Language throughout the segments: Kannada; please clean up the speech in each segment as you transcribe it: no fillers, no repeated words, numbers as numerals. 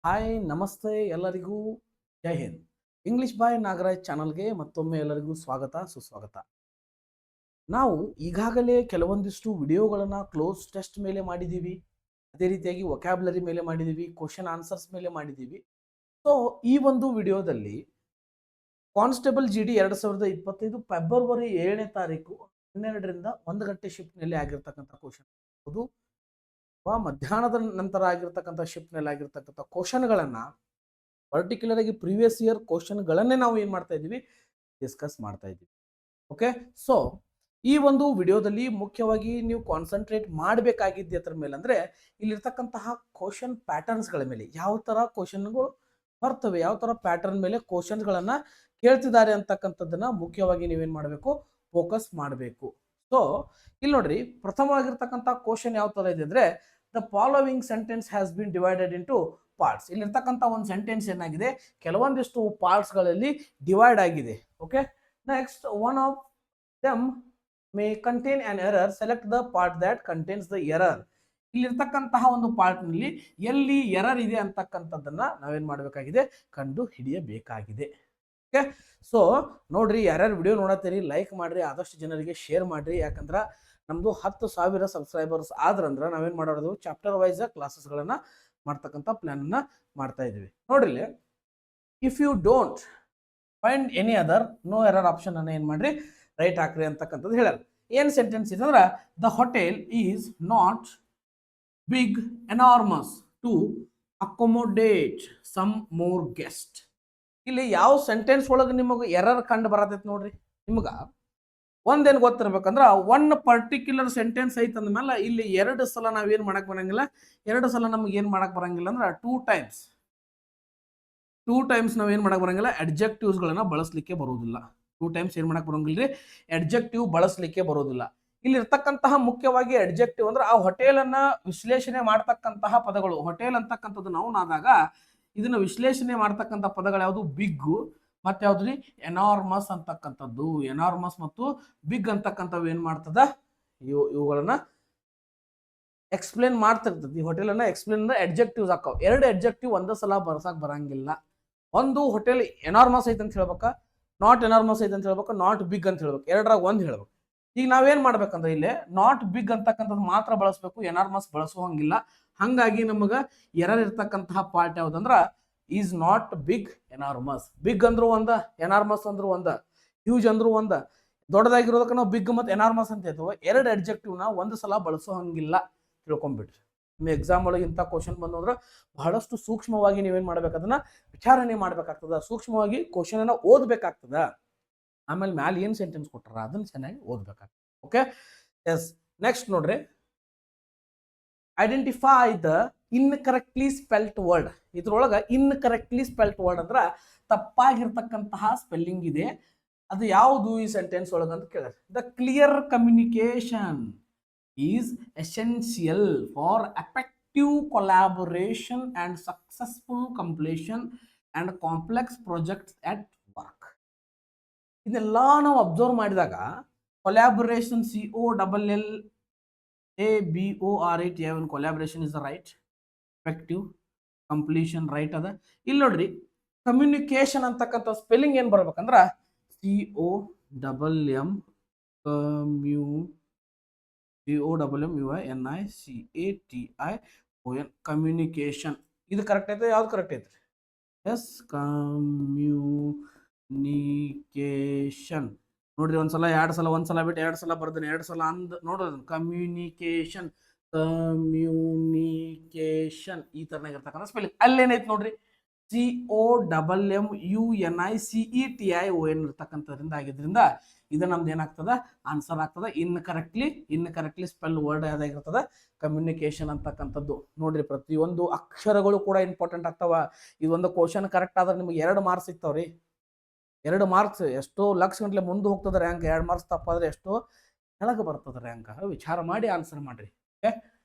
ಹಾಯ್ ನಮಸ್ತೆ ಎಲ್ಲರಿಗೂ ಜೈ ಹಿಂದ್. ಇಂಗ್ಲಿಷ್ ಬಾಯ್ ನಾಗರಾಜ್ ಚಾನಲ್ಗೆ ಮತ್ತೊಮ್ಮೆ ಎಲ್ಲರಿಗೂ ಸ್ವಾಗತ ಸುಸ್ವಾಗತ. ನಾವು ಈಗಾಗಲೇ ಕೆಲವೊಂದಿಷ್ಟು ವಿಡಿಯೋಗಳನ್ನು ಕ್ಲೋಸ್ ಟೆಸ್ಟ್ ಮೇಲೆ ಮಾಡಿದ್ದೀವಿ, ಅದೇ ರೀತಿಯಾಗಿ ವೊಕ್ಯಾಬ್ಲರಿ ಮೇಲೆ ಮಾಡಿದ್ದೀವಿ, ಕ್ವಶನ್ ಆನ್ಸರ್ಸ್ ಮೇಲೆ ಮಾಡಿದ್ದೀವಿ. ಸೊ ಈ ಒಂದು ವಿಡಿಯೋದಲ್ಲಿ ಕಾನ್ಸ್ಟೇಬಲ್ GD 2025 ಫೆಬ್ರವರಿ 7ನೇ ತಾರೀಕು 12ರಿಂದ 1 ಗಂಟೆ ಶಿಫ್ಟ್ನಲ್ಲಿ ಆಗಿರ್ತಕ್ಕಂಥ ಕ್ವಶನ್ ಅದು ಮಧ್ಯಾಹ್ನದ ನಂತರ ಆಗಿರ್ತಕ್ಕಂಥ ಶಿಫ್ಟ್ನಲ್ಲಿ ಆಗಿರ್ತಕ್ಕಂಥ ಕ್ವಶನ್ಗಳನ್ನು ಪರ್ಟಿಕ್ಯುಲರ್ ಆಗಿ ಪ್ರೀವಿಯಸ್ ಇಯರ್ ಕ್ವಶನ್ಗಳನ್ನೇ ನಾವು ಏನು ಮಾಡ್ತಾ ಇದ್ದೀವಿ, ಡಿಸ್ಕಸ್ ಮಾಡ್ತಾ ಇದ್ದೀವಿ. ಓಕೆ, ಸೊ ಈ ಒಂದು ವಿಡಿಯೋದಲ್ಲಿ ಮುಖ್ಯವಾಗಿ ನೀವು ಕಾನ್ಸಂಟ್ರೇಟ್ ಮಾಡಬೇಕಾಗಿದ್ದೆ ಅದರ ಮೇಲೆ ಅಂದರೆ ಇಲ್ಲಿರ್ತಕ್ಕಂತಹ ಕ್ವಶನ್ ಪ್ಯಾಟರ್ನ್ಸ್ಗಳ ಮೇಲೆ, ಯಾವ ಥರ ಕ್ವಶನ್ಗಳು ಬರ್ತವೆ, ಯಾವ ಥರ ಪ್ಯಾಟರ್ನ್ ಮೇಲೆ ಕ್ವಶನ್ಗಳನ್ನು ಕೇಳ್ತಿದ್ದಾರೆ ಅಂತಕ್ಕಂಥದ್ದನ್ನು ಮುಖ್ಯವಾಗಿ ನೀವೇನು ಮಾಡಬೇಕು, ಫೋಕಸ್ ಮಾಡಬೇಕು. ಸೊ ಇಲ್ಲಿ ನೋಡ್ರಿ, ಪ್ರಥಮವಾಗಿರ್ತಕ್ಕಂಥ ಕ್ವಶನ್ ಯಾವ ಥರ ಇದೆ ಅಂದರೆ the following sentence has been divided into parts. ಇಲ್ಲಿರ್ತಕ್ಕಂಥ ಒಂದು ಸೆಂಟೆನ್ಸ್ ಏನಾಗಿದೆ, ಕೆಲವೊಂದಿಷ್ಟು ಪಾರ್ಟ್ಸ್ಗಳಲ್ಲಿ ಡಿವೈಡ್ ಆಗಿದೆ. Okay, next one of them may contain an error, select the part that contains the error. ಇಲ್ಲಿರ್ತಕ್ಕಂತಹ ಒಂದು ಪಾರ್ಟ್ನಲ್ಲಿ ಎಲ್ಲಿ ಎರರ್ ಇದೆ ಅಂತಕ್ಕಂಥದ್ದನ್ನ ನಾವೇನು ಮಾಡಬೇಕಾಗಿದೆ, ಕಂಡು ಹಿಡಿಯಬೇಕಾಗಿದೆ. ಓಕೆ, ಸೊ ನೋಡ್ರಿ, ಯಾರ್ಯಾರು ವಿಡಿಯೋ ನೋಡತ್ತೀರಿ ಲೈಕ್ ಮಾಡ್ರಿ, ಆದಷ್ಟು ಜನರಿಗೆ ಶೇರ್ ಮಾಡ್ರಿ. ಯಾಕಂದ್ರೆ ನಮ್ದು 10,000 ಸಬ್ಸ್ಕ್ರೈಬರ್ಸ್ ಆದ್ರಂದ್ರೆ ನಾವೇನು ಮಾಡೋದು, ಚಾಪ್ಟರ್ ವೈಸ್ ಕ್ಲಾಸಸ್ಗಳನ್ನು ಮಾಡ್ತಕ್ಕಂಥ ಪ್ಲಾನನ್ನು ಮಾಡ್ತಾ ಇದ್ದೀವಿ. ನೋಡ್ರಿ, if you don't find any other no error option ಅನ್ನ ಏನು ಮಾಡ್ರಿ, ರೈಟ್ ಹಾಕ್ರಿ ಅಂತಕ್ಕಂಥದ್ದು ಹೇಳ್ಯಾರ. ಏನು ಸೆಂಟೆನ್ಸ್ ಇದೆ ಅಂದ್ರೆ the hotel is not big enormous to accommodate some more guest. ಇಲ್ಲಿ ಯಾವ ಸೆಂಟೆನ್ಸ್ ಒಳಗೆ ನಿಮಗೆ ಎರರ್ ಕಂಡು ಬರತೈತಿ ನೋಡ್ರಿ. ನಿಮ್ಗೆ ಒಂದೇನು ಗೊತ್ತಿರ್ಬೇಕಂದ್ರೆ ಒನ್ ಪರ್ಟಿಕ್ಯುಲರ್ ಸೆಂಟೆನ್ಸ್ ಐತೆ ಅಂದ್ಮೇಲೆ ಇಲ್ಲಿ 2 ಸಲ ನಾವೇನು ಮಾಡಕ್ ಬರಂಗಿಲ್ಲ, 2 ಸಲ ನಮ್ಗೆ ಏನು ಮಾಡಕ್ ಬರಂಗಿಲ್ಲ ಅಂದ್ರೆ ಟೂ ಟೈಮ್ಸ್ ನಾವೇನು ಮಾಡಕ್ ಬರಂಗಿಲ್ಲ, ಅಡ್ಜೆಕ್ಟಿವ್ಸ್ಗಳನ್ನ ಬಳಸಲಿಕ್ಕೆ ಬರೋದಿಲ್ಲ. 2 ಟೈಮ್ಸ್ ಏನು ಮಾಡಕ್ ಬರೋಂಗಿಲ್ಲ ರೀ, ಅಡ್ಜೆಕ್ಟಿವ್ ಬಳಸಲಿಕ್ಕೆ ಬರೋದಿಲ್ಲ. ಇಲ್ಲಿ ಇರ್ತಕ್ಕಂತಹ ಮುಖ್ಯವಾಗಿ ಅಡ್ಜೆಕ್ಟಿವ್ ಅಂದ್ರೆ ಆ ಹೋಟೆಲನ್ನು ವಿಶ್ಲೇಷಣೆ ಮಾಡ್ತಕ್ಕಂತಹ ಪದಗಳು. ಹೋಟೆಲ್ ಅಂತಕ್ಕಂಥದ್ದು ನೌನ್ ಆದಾಗ ಇದನ್ನು ವಿಶ್ಲೇಷಣೆ ಮಾಡ್ತಕ್ಕಂಥ ಪದಗಳು ಯಾವುದು, ಬಿಗ್ಗು ಮತ್ತೆ ಯಾವ್ದು ರೀ, ಎನಾರ್ಮಸ್ ಅಂತಕ್ಕಂಥದ್ದು. ಎನಾರ್ಮಸ್ ಮತ್ತು ಬಿಗ್ ಅಂತಕ್ಕಂಥವು ಏನು ಮಾಡ್ತದ, ಇವುಗಳನ್ನ ಎಕ್ಸ್ಪ್ಲೇನ್ ಮಾಡ್ತಿರ್ತದೆ. ಈ ಹೋಟೆಲನ್ನ ಎಕ್ಸ್ಪ್ಲೇನ್ ಅಂದ್ರೆ ಅಡ್ಜೆಕ್ಟಿವ್ಸ್ ಹಾಕವು. 2 ಅಡ್ಜೆಕ್ಟಿವ್ ಒಂದೇ ಸಲ ಬರ್ಸಕ್ ಬರಂಗಿಲ್ಲ. ಒಂದು ಹೋಟೆಲ್ ಎನಾರ್ಮಸ್ ಐತೆ ಅಂತ ಹೇಳ್ಬೇಕಾ, ನಾಟ್ ಎನಾರ್ಮಸ್ ಐತೆ ಅಂತ ಹೇಳ್ಬೇಕು, ನಾಟ್ ಬಿಗ್ ಅಂತ ಹೇಳ್ಬೇಕು. 2ರಾಗ 1 ಹೇಳ್ಬೇಕು. ಈಗ ನಾವೇನ್ ಮಾಡ್ಬೇಕಂದ್ರೆ ಇಲ್ಲಿ ನಾಟ್ ಬಿಗ್ ಅಂತಕ್ಕಂಥದ್ದು ಮಾತ್ರ ಬಳಸಬೇಕು, ಎನಾರ್ಮಸ್ ಬಳಸುವಂಗಿಲ್ಲ. ಹಂಗಾಗಿ ನಮಗೆ ಎರರ್ ಇರ್ತಕ್ಕಂತಹ ಪಾರ್ಟ್ ಯಾವ್ದಂದ್ರ is not big enormous. Big ಅಂದ್ರು ಒಂದ, ಎನಾರ್ಮಸ್ ಅಂದ್ರು ಒಂದ, ಹ್ಯೂಜ್ ಅಂದ್ರು ಒಂದ. ದೊಡ್ಡದಾಗಿರೋದಕ್ಕೆ ನಾವು ಬಿಗ್ ಮತ್ತು ಎನಾರ್ಮಸ್ ಅಂತ ಹೇಳ್ತೇವೆ. 2 ಅಡ್ಜೆಕ್ಟಿವ್ನ ಒಂದು ಸಲ ಬಳಸೋಂಗಿಲ್ಲ, ತಿಳ್ಕೊಂಡ್ಬಿಟ್ರಿ. ನಿಮ್ಮ ಎಕ್ಸಾಮ್ ಒಳಗೆ ಇಂಥ ಕ್ವಶನ್ ಬಂದ್ರೆ ಬಹಳಷ್ಟು ಸೂಕ್ಷ್ಮವಾಗಿ ನೀವೇನು ಮಾಡ್ಬೇಕು, ಅದನ್ನ ವಿಚಾರಣೆ ಮಾಡ್ಬೇಕಾಗ್ತದ, ಸೂಕ್ಷ್ಮವಾಗಿ ಕ್ವಶನ್ ಅನ್ನ ಓದ್ಬೇಕಾಗ್ತದ. ಆಮೇಲೆ ಮ್ಯಾಲೆ ಏನು ಸೆಂಟೆನ್ಸ್ ಕೊಟ್ಟಾರ ಅದನ್ನ ಚೆನ್ನಾಗಿ ಓದ್ಬೇಕಾಗ್ತದೆ. Okay, yes. ನೆಕ್ಸ್ಟ್ ನೋಡ್ರಿ, identify the incorrectly spelt word. ಇದ್ರೊಳಗೆ ಇನ್ಕರೆಕ್ಟ್ಲಿ ಸ್ಪೆಲ್ಟ್ ವರ್ಡ್ ಅಂದ್ರೆ ತಪ್ಪಾಗಿರ್ತಕ್ಕಂತಹ ಸ್ಪೆಲ್ಲಿಂಗ್ ಇದೆ, ಅದು ಯಾವುದು ಈ ಸೆಂಟೆನ್ಸ್ ಒಳಗೆ ಅಂತ ಕೇಳಿದ್ರೆ the clear communication is essential for effective collaboration and successful completion and complex projects at work. ಇದೆಲ್ಲ ನಾವು ಅಬ್ಸರ್ವ್ ಮಾಡಿದಾಗ collaboration COLLABORATI collaboration is the right, effective completion right ಅದ. ಇಲ್ಲಿ ನೋಡ್ರಿ, ಕಮ್ಯುನಿಕೇಶನ್ ಅಂತಕ್ಕಂಥ ಸ್ಪೆಲ್ಲಿಂಗ್ ಏನು ಬರ್ಬೇಕಂದ್ರೆ COMMUNICATION ಕಮ್ಯುನಿಕೇಶನ್. ಇದು ಕರೆಕ್ಟ್ ಐತೆ, ಯಾವ್ದು ಕರೆಕ್ಟ್ ಐತ್ರಿ? Yes, communication. ನೋಡ್ರಿ, ಒಂದ್ಸಲ 2 ಸಲ, ಒಂದ್ಸಲ ಬಿಟ್ಟು 2 ಸಲ ಬರ್ದೇನೆ, 2 ಸಲ ಅಂದ್ ನೋಡೋದು ಕಮ್ಯುನಿಕೇಶನ್, ಕಮ್ಯುನಿಕೇಶನ್ ಈ ತರನಾಗಿರ್ತಕ್ಕಂಥ ಸ್ಪೆಲ್ಲಿಂಗ್. ಅಲ್ಲೇನೈತೆ ನೋಡ್ರಿ, COMMUNICETION ಇರ್ತಕ್ಕಂಥದ್ರಿಂದ ಆಗಿದ್ರಿಂದ ಇದು ನಮ್ದು ಏನಾಗ್ತದ, ಆನ್ಸರ್ ಆಗ್ತದ. ಇನ್ಕರೆಕ್ಟ್ಲಿ ಸ್ಪೆಲ್ ವರ್ಡ್ ಯಾವ್ದಾಗಿರ್ತದ, ಕಮ್ಯುನಿಕೇಶನ್ ಅಂತಕ್ಕಂಥದ್ದು. ನೋಡ್ರಿ, ಪ್ರತಿಯೊಂದು ಅಕ್ಷರಗಳು ಕೂಡ ಇಂಪಾರ್ಟೆಂಟ್ ಆಗ್ತಾವ. ಇದೊಂದು ಕ್ವಶನ್ ಕರೆಕ್ಟ್ ಆದ್ರೆ ನಿಮ್ಗೆ 2 ಮಾರ್ಕ್ಸ್ ಸಿಗ್ತಾವ್ರಿ. 2 ಮಾರ್ಕ್ಸ್, ಎಷ್ಟೋ ಲಕ್ಷ ಗಂಟ್ಲೆ ಮುಂದೆ ಹೋಗ್ತದೆ ರ್ಯಾಂಕ್. 2 ಮಾರ್ಕ್ಸ್ ತಪ್ಪಾದ್ರೆ ಎಷ್ಟೋ ಕೆಳಗೆ ಬರ್ತದೆ ರ್ಯಾಂಕ್. ವಿಚಾರ ಮಾಡಿ ಆನ್ಸರ್ ಮಾಡ್ರಿ. ಓಕೆ,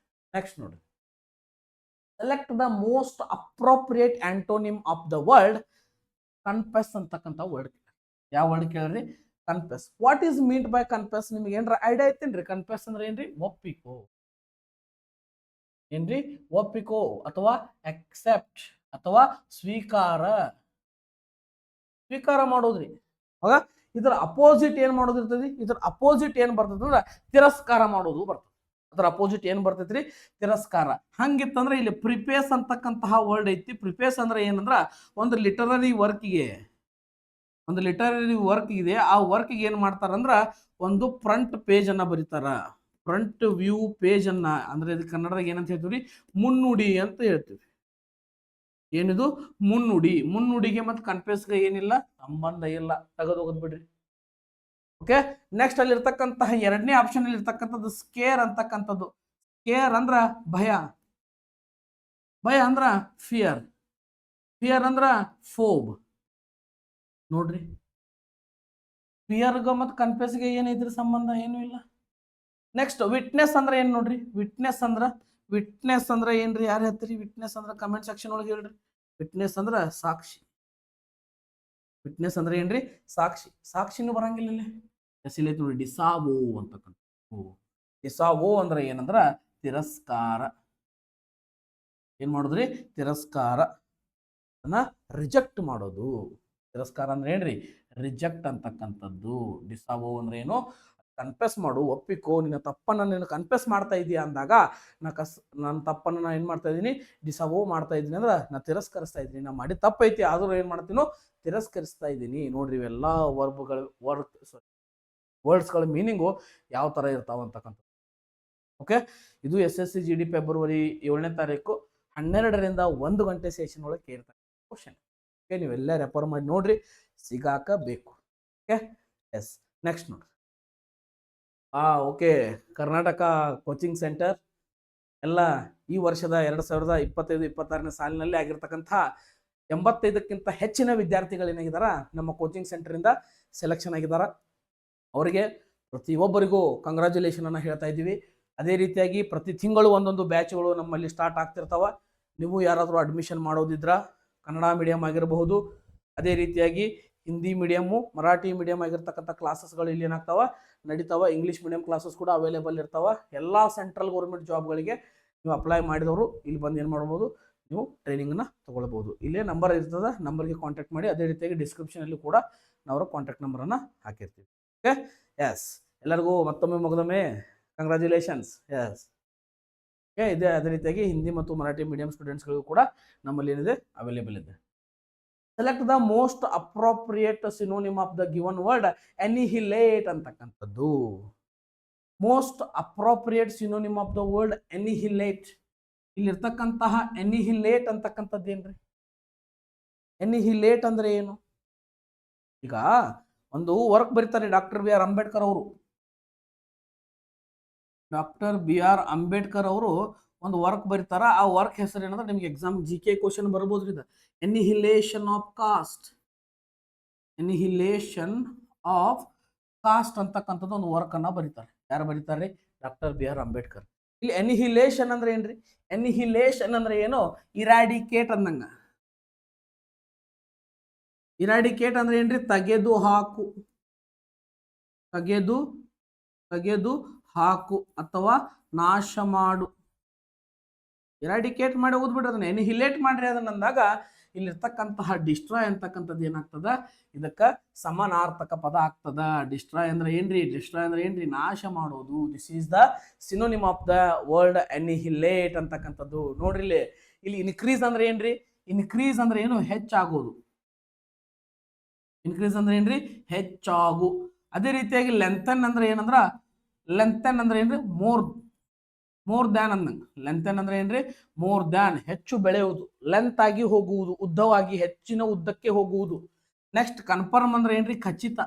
ನೆಕ್ಸ್ಟ್ ನೋಡ್ರಿ, select the most appropriate ಆಂಟೋನಿಮ್ of the word confess ಅಂತಕ್ಕಂಥ ವರ್ಡ್. ಯಾವ ವರ್ಡ್ ಕೇಳ್ರಿ? Confess. What is meant by confess? ನಿಮ್ಗೆ ಏನ್ರ ಐಡಿಯಾ ಐತೇನ್ರಿ? ಕನ್ಫೆಸ್ ಅಂದ್ರೆ ಏನ್ರಿ? ಒಪ್ಪಿಕೋ. ಏನ್ರಿ? ಒಪ್ಪಿಕೋ ಅಥವಾ ಅಕ್ಸೆಪ್ಟ್ ಅಥವಾ ಸ್ವೀಕಾರ ಸ್ವೀಕಾರ ಮಾಡೋದ್ರಿ. ಆಗ ಇದರ ಅಪೋಸಿಟ್ ಏನ್ ಮಾಡೋದಿರ್ತದೆ, ಇದರ ಅಪೋಸಿಟ್ ಏನ್ ಬರ್ತದೆ ಅಂದ್ರೆ ತಿರಸ್ಕಾರ ಮಾಡೋದು ಬರ್ತದೆ. ಅದರ ಅಪೋಸಿಟ್ ಏನ್ ಬರ್ತೈತ್ರಿ, ತಿರಸ್ಕಾರ. ಹಂಗಿತ್ತಂದ್ರೆ ಇಲ್ಲಿ ಪ್ರಿಪೇಸ್ ಅಂತಕ್ಕಂತಹ ವರ್ಡ್ ಐತಿ. ಪ್ರಿಪೇಸ್ ಅಂದ್ರೆ ಏನಂದ್ರ ಒಂದು ಲಿಟರರಿ ವರ್ಕ್ಗೆ, ಒಂದು ಲಿಟರರಿ ವರ್ಕ್ ಇದೆ, ಆ ವರ್ಕ್ಗೆ ಏನ್ ಮಾಡ್ತಾರಂದ್ರ ಒಂದು ಫ್ರಂಟ್ ಪೇಜ್ ಅನ್ನ ಬರೀತಾರ. ಫ್ರಂಟ್ ವ್ಯೂ ಪೇಜ್ ಅನ್ನ ಅಂದ್ರೆ ಇದು ಕನ್ನಡದಾಗ ಏನಂತ ಹೇಳ್ತೀವಿ, ಮುನ್ನುಡಿ ಅಂತ ಹೇಳ್ತೀವಿ. ಏನಿದು, ಮುನ್ನುಡಿ. ಮುನ್ನುಡಿಗೆ ಮತ್ತು ಕನ್ಫ್ಯೂಸ್ಗೆ ಏನಿಲ್ಲ, ಸಂಬಂಧ ಇಲ್ಲ, ತೆಗೆದು ಹೋಗೋದು ಬಿಡ್ರಿ. ಓಕೆ, ನೆಕ್ಸ್ಟ್ ಅಲ್ಲಿ ಇರ್ತಕ್ಕಂತಹ ಎರಡನೇ ಆಪ್ಷನ್ ಅಲ್ಲಿ ಇರ್ತಕ್ಕಂಥದ್ದು ಸ್ಕೇರ್ ಅಂತಕ್ಕಂಥದ್ದು. ಸ್ಕೇರ್ ಅಂದ್ರ ಭಯ, ಭಯ ಅಂದ್ರ ಫಿಯರ್, ಫಿಯರ್ ಅಂದ್ರ ಫೋಬ್. ನೋಡ್ರಿ, ಫಿಯರ್ಗ ಮತ್ತು ಕನ್ಫ್ಯೂಸ್ಗೆ ಏನೈತ್ರಿ ಸಂಬಂಧ, ಏನು ಇಲ್ಲ. ನೆಕ್ಸ್ಟ್ ವಿಟ್ನೆಸ್ ಅಂದ್ರೆ ಏನ್ ನೋಡ್ರಿ, ವಿಟ್ನೆಸ್ ಅಂದ್ರೆ ಏನ್ರಿ, ಯಾರು ಹೇಳ್ತೀರಿ ವಿಟ್ನೆಸ್ ಅಂದ್ರೆ ಕಮೆಂಟ್ ಸೆಕ್ಷನ್ ಒಳಗೆ ಹೇಳ್ರಿ. ವಿಟ್ನೆಸ್ ಅಂದ್ರ ಸಾಕ್ಷಿ. ವಿಟ್ನೆಸ್ ಅಂದ್ರೆ ಏನ್ರಿ, ಸಾಕ್ಷಿ. ಸಾಕ್ಷಿನೂ ಬರಂಗಿಲ್ಲ ಇಲ್ಲಿ. ಎಲ್ಲಿ ನೋಡಿ, ಡಿಸಾವೋ ಅಂತಕ್ಕಂಥ. ಡಿಸಾವೋ ಅಂದ್ರೆ ಏನಂದ್ರ ತಿರಸ್ಕಾರ. ಏನ್ ಮಾಡೋದ್ರಿ, ತಿರಸ್ಕಾರ ಅನ್ನ ರಿಜೆಕ್ಟ್ ಮಾಡೋದು. ತಿರಸ್ಕಾರ ಅಂದ್ರೆ ಏನ್ರಿ, ರಿಜೆಕ್ಟ್ ಅಂತಕ್ಕಂಥದ್ದು. ಡಿಸಾವೋ ಅಂದ್ರೆ ಏನು, ಕನ್ಫೆಸ್ ಮಾಡು, ಒಪ್ಪಿಕೋ, ನಿನ್ನ ತಪ್ಪನ್ನ ನೀನು ಕನ್ಫೆಸ್ ಮಾಡ್ತಾ ಇದೀಯ ಅಂದಾಗ ನನ್ನ ತಪ್ಪನ್ನ ನಾ ಏನ್ ಮಾಡ್ತಾ ಇದೀನಿ, ಡಿಸಾವೋ ಮಾಡ್ತಾ ಇದೀನಿ ಅಂದ್ರೆ ನಾ ತಿರಸ್ಕರಿಸ್ತಾ ಇದ್ದೀನಿ. ನಾ ಮಾಡಿ ತಪ್ಪೈತಿ ಆದ್ರೂ ಏನ್ ಮಾಡ್ತೀನೋ, ತಿರಸ್ಕರಿಸ್ತಾ ಇದ್ದೀನಿ. ನೋಡ್ರಿ, ಇವೆಲ್ಲ ವರ್ಡ್ಸ್ಗಳ ಮೀನಿಂಗು ಯಾವ ತರ ಇರ್ತಾವ ಅಂತಕ್ಕಂಥ. ಓಕೆ, ಇದು SSC GD ಫೆಬ್ರವರಿ 7ನೇ ತಾರೀಕು 12ರಿಂದ 1 ಗಂಟೆ ಸೆಷನ್ ಒಳಗೆ ಕೇಳ್ತಾರೆ ಕ್ವಶನ್. ಓಕೆ, ನೀವೆಲ್ಲ ರೆಫರ್ ಮಾಡಿ ನೋಡ್ರಿ, ಸಿಗಾಕಬೇಕು. Okay, yes. ನೆಕ್ಸ್ಟ್ ನೋಡ್ರಿ, ಓಕೆ, ಕರ್ನಾಟಕ ಕೋಚಿಂಗ್ ಸೆಂಟರ್ ಎಲ್ಲ ಈ ವರ್ಷದ 2025-26ನೇ ಸಾಲಿನಲ್ಲಿ ಆಗಿರ್ತಕ್ಕಂಥ 85ಕ್ಕಿಂತ ಹೆಚ್ಚಿನ ವಿದ್ಯಾರ್ಥಿಗಳು ಏನಾಗಿದಾರ ನಮ್ಮ ಕೋಚಿಂಗ್ ಸೆಂಟರ್ ಇಂದ ಸೆಲೆಕ್ಷನ್ ಆಗಿದಾರ. ಅವರಿಗೆ ಪ್ರತಿಯೊಬ್ಬರಿಗೂ ಕಂಗ್ರಾಚುಲೇಷನ್ ಅನ್ನ ಹೇಳ್ತಾ ಇದ್ದೀವಿ. ಅದೇ ರೀತಿಯಾಗಿ ಪ್ರತಿ ತಿಂಗಳು ಒಂದೊಂದು ಬ್ಯಾಚ್ಗಳು ನಮ್ಮಲ್ಲಿ ಸ್ಟಾರ್ಟ್ ಆಗ್ತಿರ್ತಾವ. ನೀವು ಯಾರಾದರೂ ಅಡ್ಮಿಷನ್ ಮಾಡೋದಿದ್ರ ಕನ್ನಡ ಮೀಡಿಯಂ ಆಗಿರಬಹುದು, ಅದೇ ರೀತಿಯಾಗಿ ಹಿಂದಿ ಮೀಡಿಯಮ್ಮು, ಮರಾಠಿ ಮೀಡಿಯಂ ಆಗಿರ್ತಕ್ಕಂಥ ಕ್ಲಾಸಸ್ಗಳು ಇಲ್ಲಿ ಏನಾಗ್ತಾವ, ನಡೀತಾವ. ಇಂಗ್ಲೀಷ್ ಮೀಡಿಯಂ ಕ್ಲಾಸಸ್ ಕೂಡ ಅವೈಲೇಬಲ್ ಇರ್ತಾವ. ಎಲ್ಲ ಸೆಂಟ್ರಲ್ ಗೌರ್ಮೆಂಟ್ ಜಾಬ್ಗಳಿಗೆ ನೀವು ಅಪ್ಲೈ ಮಾಡಿದವರು ಇಲ್ಲಿ ಬಂದು ಏನು ಮಾಡ್ಬೋದು, ನೀವು ಟ್ರೈನಿಂಗನ್ನು ತಗೊಳ್ಬೋದು. ಇಲ್ಲೇ ನಂಬರ್ ಇರ್ತದೆ, ನಂಬರ್ಗೆ ಕಾಂಟ್ಯಾಕ್ಟ್ ಮಾಡಿ. ಅದೇ ರೀತಿಯಾಗಿ ಡಿಸ್ಕ್ರಿಪ್ಷನಲ್ಲಿ ಕೂಡ ನಾವು ಕಾಂಟ್ಯಾಕ್ಟ್ ನಂಬರನ್ನು ಹಾಕಿರ್ತೀವಿ. Okay, yes. ಎಲ್ಲರಿಗೂ ಮತ್ತೊಮ್ಮೆ ಮುಗಿದೊಮ್ಮೆ ಕಂಗ್ರ್ಯಾಚುಲೇಷನ್ಸ್. S, okay. ಇದೆ ಅದೇ ರೀತಿಯಾಗಿ ಹಿಂದಿ ಮತ್ತು ಮರಾಠಿ ಮೀಡಿಯಂ ಸ್ಟೂಡೆಂಟ್ಸ್ಗಳಿಗೂ ಕೂಡ ನಮ್ಮಲ್ಲಿ ಏನಿದೆ, ಅವೈಲೇಬಲ್ ಇದೆ. Select the most appropriate synonym of the given word annihilate ಅಂತಕ್ಕಂಥದ್ದು. Most appropriate synonym of the word annihilate. ಇಲ್ಲಿರ್ತಕ್ಕಂತಹ ಎನಿಹಿಲೇಟ್ ಅಂತಕ್ಕಂಥದ್ದು ಏನ್ರಿ, ಎನಿಹಿಲೇಟ್ ಅಂದ್ರೆ ಏನು? ಈಗ ಒಂದು ವರ್ಕ್ ಬರೀತಾರೆ ಡಾಕ್ಟರ್ ಬಿ ಆರ್ ಅಂಬೇಡ್ಕರ್ ಅವರು. ಡಾಕ್ಟರ್ ಬಿ ಆರ್ ಅಂಬೇಡ್ಕರ್ ಅವರು ಒಂದು ವರ್ಕ್ ಬರೀತಾರ. ಆ ವರ್ಕ್ ಹೆಸರು ಏನಂದ್ರೆ ನಿಮ್ಗೆ ಎಕ್ಸಾಮ್ GK ಕ್ವಶನ್ ಬರ್ಬೋದ್ರಿ. ಇದು annihilation of caste. Annihilation of caste ಅಂತಕ್ಕಂಥದ್ದು ಒಂದು ವರ್ಕ್ ಅನ್ನ ಬರೀತಾರೆ. ಯಾರು ಬರೀತಾರೆ? Doctor B R Ambedkar. ಇಲ್ಲಿ ಎನಿಹಿಲೇಷನ್ ಅಂದ್ರೆ ಏನ್ರಿ? ಎನಿಹಿಲೇಷನ್ ಅಂದ್ರೆ ಏನು? ಇರಾಡಿಕೇಟ್ ಅಂದಂಗ. ಇರಾಡಿಕೇಟ್ ಅಂದ್ರೆ ಏನ್ರಿ? ತೆಗೆದು ಹಾಕು, ತೆಗೆದು ಹಾಕು ಅಥವಾ ನಾಶ ಮಾಡು. ಇರಾಡಿಕೇಟ್ ಮಾಡಿ ಓದ್ಬಿಡ್ರಿ ಅದನ್ನ. ಎನಿಹಿಲೇಟ್ ಮಾಡ್ರಿ ಅದನ್ನ ಅಂದಾಗ ಇಲ್ಲಿರ್ತಕ್ಕಂತಹ ಡಿಸ್ಟ್ರಾಯ್ ಅಂತಕ್ಕಂಥದ್ದು ಏನಾಗ್ತದ, ಇದಕ್ಕ ಸಮಾನಾರ್ಥಕ ಪದ ಆಗ್ತದ. ಡಿಸ್ಟ್ರಾಯ್ ಅಂದ್ರೆ ಏನ್ರಿ? ಡಿಸ್ಟ್ರಾಯ್ ಅಂದ್ರೆ ಏನ್ರಿ? ನಾಶ ಮಾಡೋದು. This is the synonym of the word annihilate ಅಂತಕ್ಕಂಥದ್ದು. ನೋಡ್ರಿ ಇಲ್ಲಿ ಇನ್ಕ್ರೀಸ್ ಅಂದ್ರೆ ಏನ್ರಿ? ಇನ್ಕ್ರೀಸ್ ಅಂದ್ರೆ ಏನು? ಹೆಚ್ಚಾಗೋದು. ಇನ್ಕ್ರೀಸ್ ಅಂದ್ರೆ ಏನ್ರಿ? ಹೆಚ್ಚಾಗು. ಅದೇ ರೀತಿಯಾಗಿ ಲೆಂಥನ್ ಅಂದ್ರೆ ಏನಂದ್ರ, ಲೆಂಥನ್ ಅಂದ್ರೆ ಏನ್ರಿ? ಮೋರ್ ದ್ಯಾನ್ ಅಂದಂಗ. ಲೆಂಥನ್ ಅಂದ್ರೆ ಏನ್ರಿ? ಮೋರ್ ದ್ಯಾನ್, ಹೆಚ್ಚು ಬೆಳೆಯುವುದು, ಲೆಂತ್ ಆಗಿ ಹೋಗುವುದು, ಉದ್ದವಾಗಿ, ಹೆಚ್ಚಿನ ಉದ್ದಕ್ಕೆ ಹೋಗುವುದು. ನೆಕ್ಸ್ಟ್ ಕನ್ಫರ್ಮ್ ಅಂದ್ರೆ ಏನ್ರಿ? ಖಚಿತ.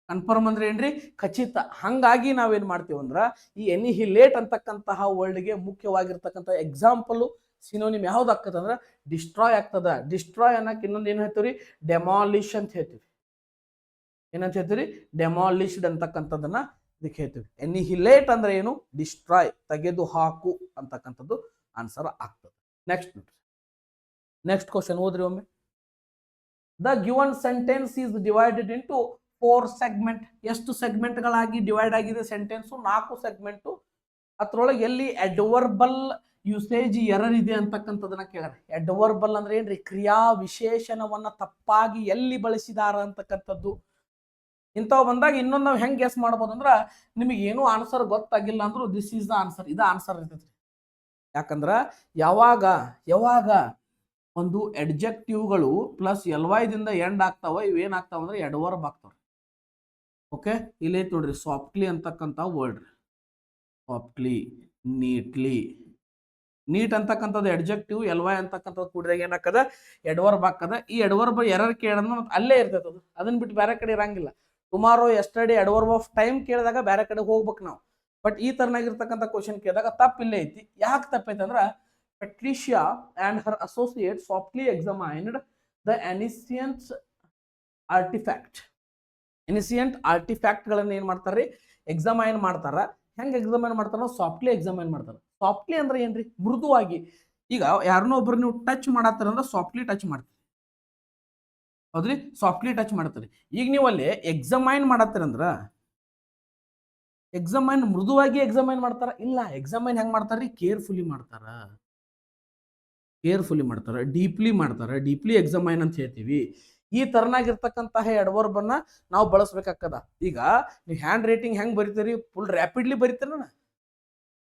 ಕನ್ಫರ್ಮ್ ಅಂದ್ರೆ ಏನ್ರಿ? ಖಚಿತ. ಹಂಗಾಗಿ ನಾವೇನ್ ಮಾಡ್ತೀವಿ ಅಂದ್ರ ಈ ಎನಿಹಿಲೇಟ್ ಅಂತಕ್ಕಂತಹ ವರ್ಡ್ಗೆ ಮುಖ್ಯವಾಗಿರ್ತಕ್ಕಂಥ ಎಕ್ಸಾಂಪಲ್ ಸಿನೋನಿಮ್ ಯಾವ್ದು ಆಗ್ತದ ಅಂದ್ರ ಡಿಸ್ಟ್ರಾಯ್ ಆಗ್ತದ. ಡಿಸ್ಟ್ರಾಯ್ ಅನ್ನಕ್ಕೆ ಇನ್ನೊಂದು ಏನ್ ಹೇಳ್ತೀವಿ? ಡೆಮಾಲಿಷ್ ಅಂತ ಹೇಳ್ತೀವಿ. ಏನಂತ ಹೇಳ್ತೀವಿ? ಡೆಮಾಲಿಶ್ಡ್ ಅಂತಕ್ಕಂಥದ್ದನ್ನ ಇದಕ್ಕೆ ಹೇಳ್ತೀವಿ. ಎನಿಹಿಲೇಟ್ ಅಂದ್ರೆ ಏನು? ಡಿಸ್ಟ್ರಾಯ್, ತೆಗೆದು ಹಾಕು ಅಂತಕ್ಕಂಥದ್ದು ಆನ್ಸರ್ ಆಗ್ತದೆ. ನೆಕ್ಸ್ಟ್ ಕ್ವಶನ್ ಓದ್ರಿ ಒಮ್ಮೆ. The given sentence is divided into 4 segment. ಎಷ್ಟು ಸೆಗ್ಮೆಂಟ್ಗಳಾಗಿ ಡಿವೈಡ್ ಆಗಿದೆ ಸೆಂಟೆನ್ಸ್? 4 ಸೆಗ್ಮೆಂಟ್. ಅದ್ರೊಳಗೆ ಎಲ್ಲಿ ಅಡ್ವರ್ಬಲ್ ಯೂಸೇಜ್ ಎರರ್ ಇದೆ ಅಂತಕ್ಕಂಥದನ್ನ ಕೇಳ್ಯಾರ. ಅಡ್ವರ್ಬಲ್ ಅಂದ್ರೆ ಏನ್ರಿ? ಕ್ರಿಯಾ ವಿಶೇಷಣವನ್ನ ತಪ್ಪಾಗಿ ಎಲ್ಲಿ ಬಳಸಿದಾರ ಅಂತಕ್ಕಂಥದ್ದು. ಇಂಥವು ಬಂದಾಗ ಇನ್ನೊಂದು ನಾವು ಹೆಂಗೆ ಗೆಸ್ ಮಾಡ್ಬೋದು ಅಂದ್ರೆ, ನಿಮಗೆ ಏನೂ ಆನ್ಸರ್ ಗೊತ್ತಾಗಿಲ್ಲ ಅಂದ್ರೂ ದಿಸ್ ಈಸ್ ದ ಆನ್ಸರ್, ಇದು ಆನ್ಸರ್ ಇರ್ತೈತಿ. ಯಾಕಂದ್ರೆ ಯಾವಾಗ ಒಂದು ಅಡ್ಜೆಕ್ಟಿವ್ಗಳು ಪ್ಲಸ್ ದಿಂದ ಎಂಡ್ ಆಗ್ತಾವ, ಇವೇನಾಗ್ತಾವ ಅಂದ್ರೆ ಅಡ್ವರ್ಬ್ ಆಗ್ತಾವ. ಓಕೆ, ಇಲ್ಲಿ ಐತಿ ನೋಡ್ರಿ ಸಾಫ್ಟ್ಲಿ ಅಂತಕ್ಕಂಥ ವರ್ಡ್. Softly, neatly. ನೀಟ್ ಅಂತಕ್ಕಂಥದ್ದು ಅಡ್ಜೆಕ್ಟಿವ್, ಅಂತಕ್ಕಂಥದ್ದು ಕೂಡಿದಾಗ ಏನಾಗ್ತದ? ಅಡ್ವರ್ಬ್ ಆಗ್ತದ. ಈ ಅಡ್ವರ್ಬ್ ಎರರ್ ಕೇಳಿದ್ರೆ ಮತ್ತೆ ಅಲ್ಲೇ ಇರ್ತೈತೆ ಅದು, ಅದನ್ನ ಬಿಟ್ಟು ಬೇರೆ ಕಡೆ ಇರಂಗಿಲ್ಲ. Tomorrow, yesterday adverb of time ಕೇಳಿದಾಗ ಬೇರೆ ಕಡೆ ಹೋಗ್ಬೇಕು ನಾವು. ಬಟ್ ಈ ತರನಾಗಿರ್ತಕ್ಕಂಥ ಕ್ವಶನ್ ಕೇಳಿದಾಗ ತಪ್ಪಿಲ್ಲೇ ಐತಿ. ಯಾಕೆ ತಪ್ಪೈತೆ ಅಂದ್ರೆ, Patricia and her associates softly examined the ancient artifact. Ancient artifact ಗಳನ್ನ ಏನ್ ಮಾಡ್ತಾರ್ರಿ? ಎಕ್ಸಾಮೈನ್ ಮಾಡ್ತಾರ. ಹೆಂಗೆ ಎಕ್ಸಾಮೈನ್ ಮಾಡ್ತಾರ? ಸಾಫ್ಟ್ಲಿ ಎಕ್ಸಾಮೈನ್ ಮಾಡ್ತಾರ. ಸಾಫ್ಟ್ಲಿ ಅಂದ್ರೆ ಏನ್ರಿ? ಮೃದುವಾಗಿ. ಈಗ ಯಾರನ್ನೋ ಒಬ್ರು ನೀವು ಟಚ್ ಮಾಡತ್ತಾರ ಅಂದ್ರೆ ಸಾಫ್ಟ್ಲಿ ಟಚ್ ಮಾಡ್ತೀರಿ, ಹೌದ್ರಿ? ಸಾಫ್ಟ್ಲಿ ಟಚ್ ಮಾಡ್ತೀರಿ. ಈಗ ನೀವು ಅಲ್ಲಿ ಎಕ್ಸಾಮೈನ್ ಮಾಡತ್ತೀರಂದ್ರ ಎಕ್ಸಾಮೈನ್ ಮೃದುವಾಗಿ ಎಕ್ಸಾಮೈನ್ ಮಾಡ್ತಾರ? ಇಲ್ಲ, ಎಕ್ಸಾಮೈನ್ ಹೆಂಗ್ ಮಾಡ್ತಾರ್ರಿ? ಕೇರ್ಫುಲಿ ಮಾಡ್ತಾರ. ಡೀಪ್ಲಿ ಮಾಡ್ತಾರ. ಡೀಪ್ಲಿ ಎಕ್ಸಾಮೈನ್ ಅಂತ ಹೇಳ್ತೀವಿ. ಈ ತರನಾಗಿರ್ತಕ್ಕಂತಹ ಅಡ್ವರ್ಬ್ ಅನ್ನ ನಾವು ಬಳಸ್ಬೇಕಾಗ್ತದ. ಈಗ ನೀವು ಹ್ಯಾಂಡ್ ರೈಟಿಂಗ್ ಹೆಂಗ್ ಬರಿತೀರಿ? ಫುಲ್ ರ್ಯಾಪಿಡ್ಲಿ ಬರಿತೀರ,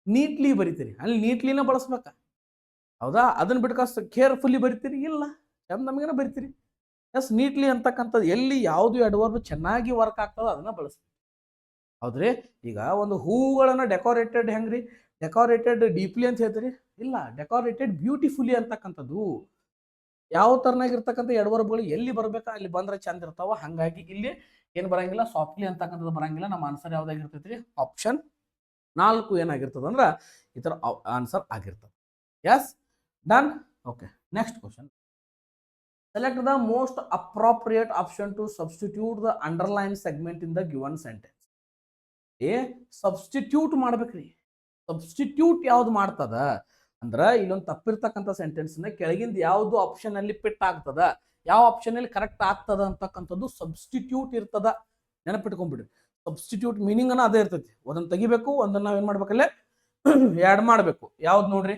ನೀಟ್ಲಿ ಬರಿತೀರಿ, ಅಲ್ಲಿ ನೀಟ್ಲಿನ ಬಳಸ್ಬೇಕ, ಹೌದಾ? ಅದನ್ನ ಬಿಟ್ಕ ಕೇರ್ಫುಲಿ ಬರಿತೀರಿ? ಇಲ್ಲ, ಚಂದ ನಮಗೇನ ಬರಿತೀರಿ. ಎಸ್, ನೀಟ್ಲಿ ಅಂತಕ್ಕಂಥದ್ದು ಎಲ್ಲಿ ಯಾವುದು ಅಡ್ವರ್ಬ್ ಚೆನ್ನಾಗಿ ವರ್ಕ್ ಆಗ್ತದ ಅದನ್ನ ಬಳಸ್ತೀವಿ, ಹೌದ್ರಿ? ಈಗ ಒಂದು ಹೂವುಗಳನ್ನ ಡೆಕೋರೇಟೆಡ್ ಹೆಂಗ್ರಿ? ಡೆಕೋರೇಟೆಡ್ ಡೀಪ್ಲಿ ಅಂತ ಹೇಳ್ತೀರಿ? ಇಲ್ಲ, ಡೆಕೋರೇಟೆಡ್ ಬ್ಯೂಟಿಫುಲಿ ಅಂತಕ್ಕಂಥದ್ದು. ಯಾವ ತರನಾಗಿರ್ತಕ್ಕಂಥ ಅಡ್ವರ್ಬ್ಗಳು ಎಲ್ಲಿ ಬರ್ಬೇಕಾ ಅಲ್ಲಿ ಬಂದ್ರೆ ಚಂದ ಇರ್ತಾವ. ಹಂಗಾಗಿ ಇಲ್ಲಿ ಏನ್ ಬರಂಗಿಲ್ಲ? ಸಾಫ್ಟ್ಲಿ ಅಂತಕ್ಕಂಥದ್ದು ಬರಂಗಿಲ್ಲ. ನಮ್ಮ ಆನ್ಸರ್ ಯಾವ್ದಾಗಿರ್ತೈತ್ರಿ? ಆಪ್ಷನ್ 4 ಏನಾಗಿರ್ತದ ಅಂದ್ರ ಈ ತರ ಆನ್ಸರ್ ಆಗಿರ್ತದೆ. Yes, done. Okay, next question. Select the most appropriate option to substitute the underlined segment in the given sentence. Substitute ಮಾಡ್ಬೇಕ್ರಿ. ಸಬ್ಸ್ಟಿಟ್ಯೂಟ್ ಯಾವ್ದು ಮಾಡ್ತದ ಅಂದ್ರ, ಇಲ್ಲೊಂದು ತಪ್ಪಿರ್ತಕ್ಕಂಥ ಸೆಂಟೆನ್ಸ್ ನ ಕೆಳಗಿಂದ ಯಾವ್ದು ಆಪ್ಷನ್ ಅಲ್ಲಿ ಫಿಟ್ ಆಗ್ತದ, ಯಾವ ಆಪ್ಷನ್ ಅಲ್ಲಿ ಕರೆಕ್ಟ್ ಆಗ್ತದ ಅಂತಕ್ಕಂಥದ್ದು ಸಬ್ಸ್ಟಿಟ್ಯೂಟ್ ಇರ್ತದ. ನೆನಪಿಟ್ಕೊಂಡ್ಬಿಡ್ರಿ, ಸಬ್ಸ್ಟಿಟ್ಯೂಟ್ ಮೀನಿಂಗ್ ಅನ್ನ ಅದೇ ಇರ್ತೈತಿ. ಒಂದನ್ನ ತೆಗಿಬೇಕು, ಒಂದನ್ನ ನಾವ್ ಏನ್ ಮಾಡ್ಬೇಕಲ್ಲೇ ಆ್ಯಡ್ ಮಾಡ್ಬೇಕು. ಯಾವ್ದು ನೋಡ್ರಿ?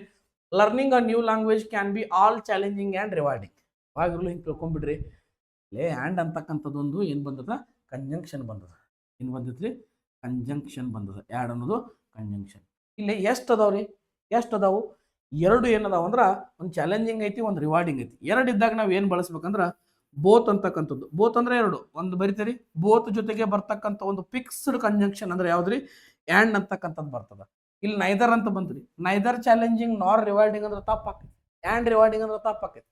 Learning a new language can be all challenging and rewarding. ಅವಾಗಿರ್ಲು ಹಿಂಗೆ ತಿಳ್ಕೊಂಡ್ಬಿಡ್ರಿ. ಲೇ ಆ್ಯಂಡ್ ಅಂತಕ್ಕಂಥದ್ದೊಂದು ಏನು ಬಂದದ? ಕಂಜಂಕ್ಷನ್ ಬಂದದ. ಏನು ಬಂದೈತ್ರಿ? ಕಂಜಂಕ್ಷನ್ ಬಂದದ. ಆ್ಯಡ್ ಅನ್ನೋದು ಕಂಜಂಕ್ಷನ್. ಇಲ್ಲಿ ಎಷ್ಟು ಅದಾವ್ರಿ? ಎಷ್ಟು ಅದಾವು? 2 ಏನದಾವ ಅಂದ್ರೆ, ಒಂದು ಚಾಲೆಂಜಿಂಗ್ ಐತಿ, ಒಂದು ರಿವಾರ್ಡಿಂಗ್ ಐತಿ. 2 ಇದ್ದಾಗ ನಾವು ಏನು ಬಳಸ್ಬೇಕಂದ್ರೆ ಬೋತ್ ಅಂತಕ್ಕಂಥದ್ದು. ಬೋತ್ ಅಂದ್ರೆ 2, ಒಂದು ಬರಿತೀರಿ. ಬೋತ್ ಜೊತೆಗೆ ಬರ್ತಕ್ಕಂಥ ಒಂದು ಫಿಕ್ಸ್ಡ್ ಕಂಜಂಕ್ಷನ್ ಅಂದ್ರೆ ಯಾವ್ದ್ರಿ? ಆ್ಯಂಡ್ ಅಂತಕ್ಕಂಥದ್ದು ಬರ್ತದ. ಇಲ್ಲಿ ನೈದರ್ ಅಂತ ಬಂತ್ರಿ. ನೈದರ್ ಚಾಲೆಂಜಿಂಗ್ ನಾರ್ ರಿವಾರ್ಡಿಂಗ್ ಅಂದ್ರೆ ತಪ್ಪಾಕೈತಿ. ಆ್ಯಂಡ್ ರಿವಾರ್ಡಿಂಗ್ ಅಂದ್ರೆ ತಪ್ಪಾಕೈತಿ.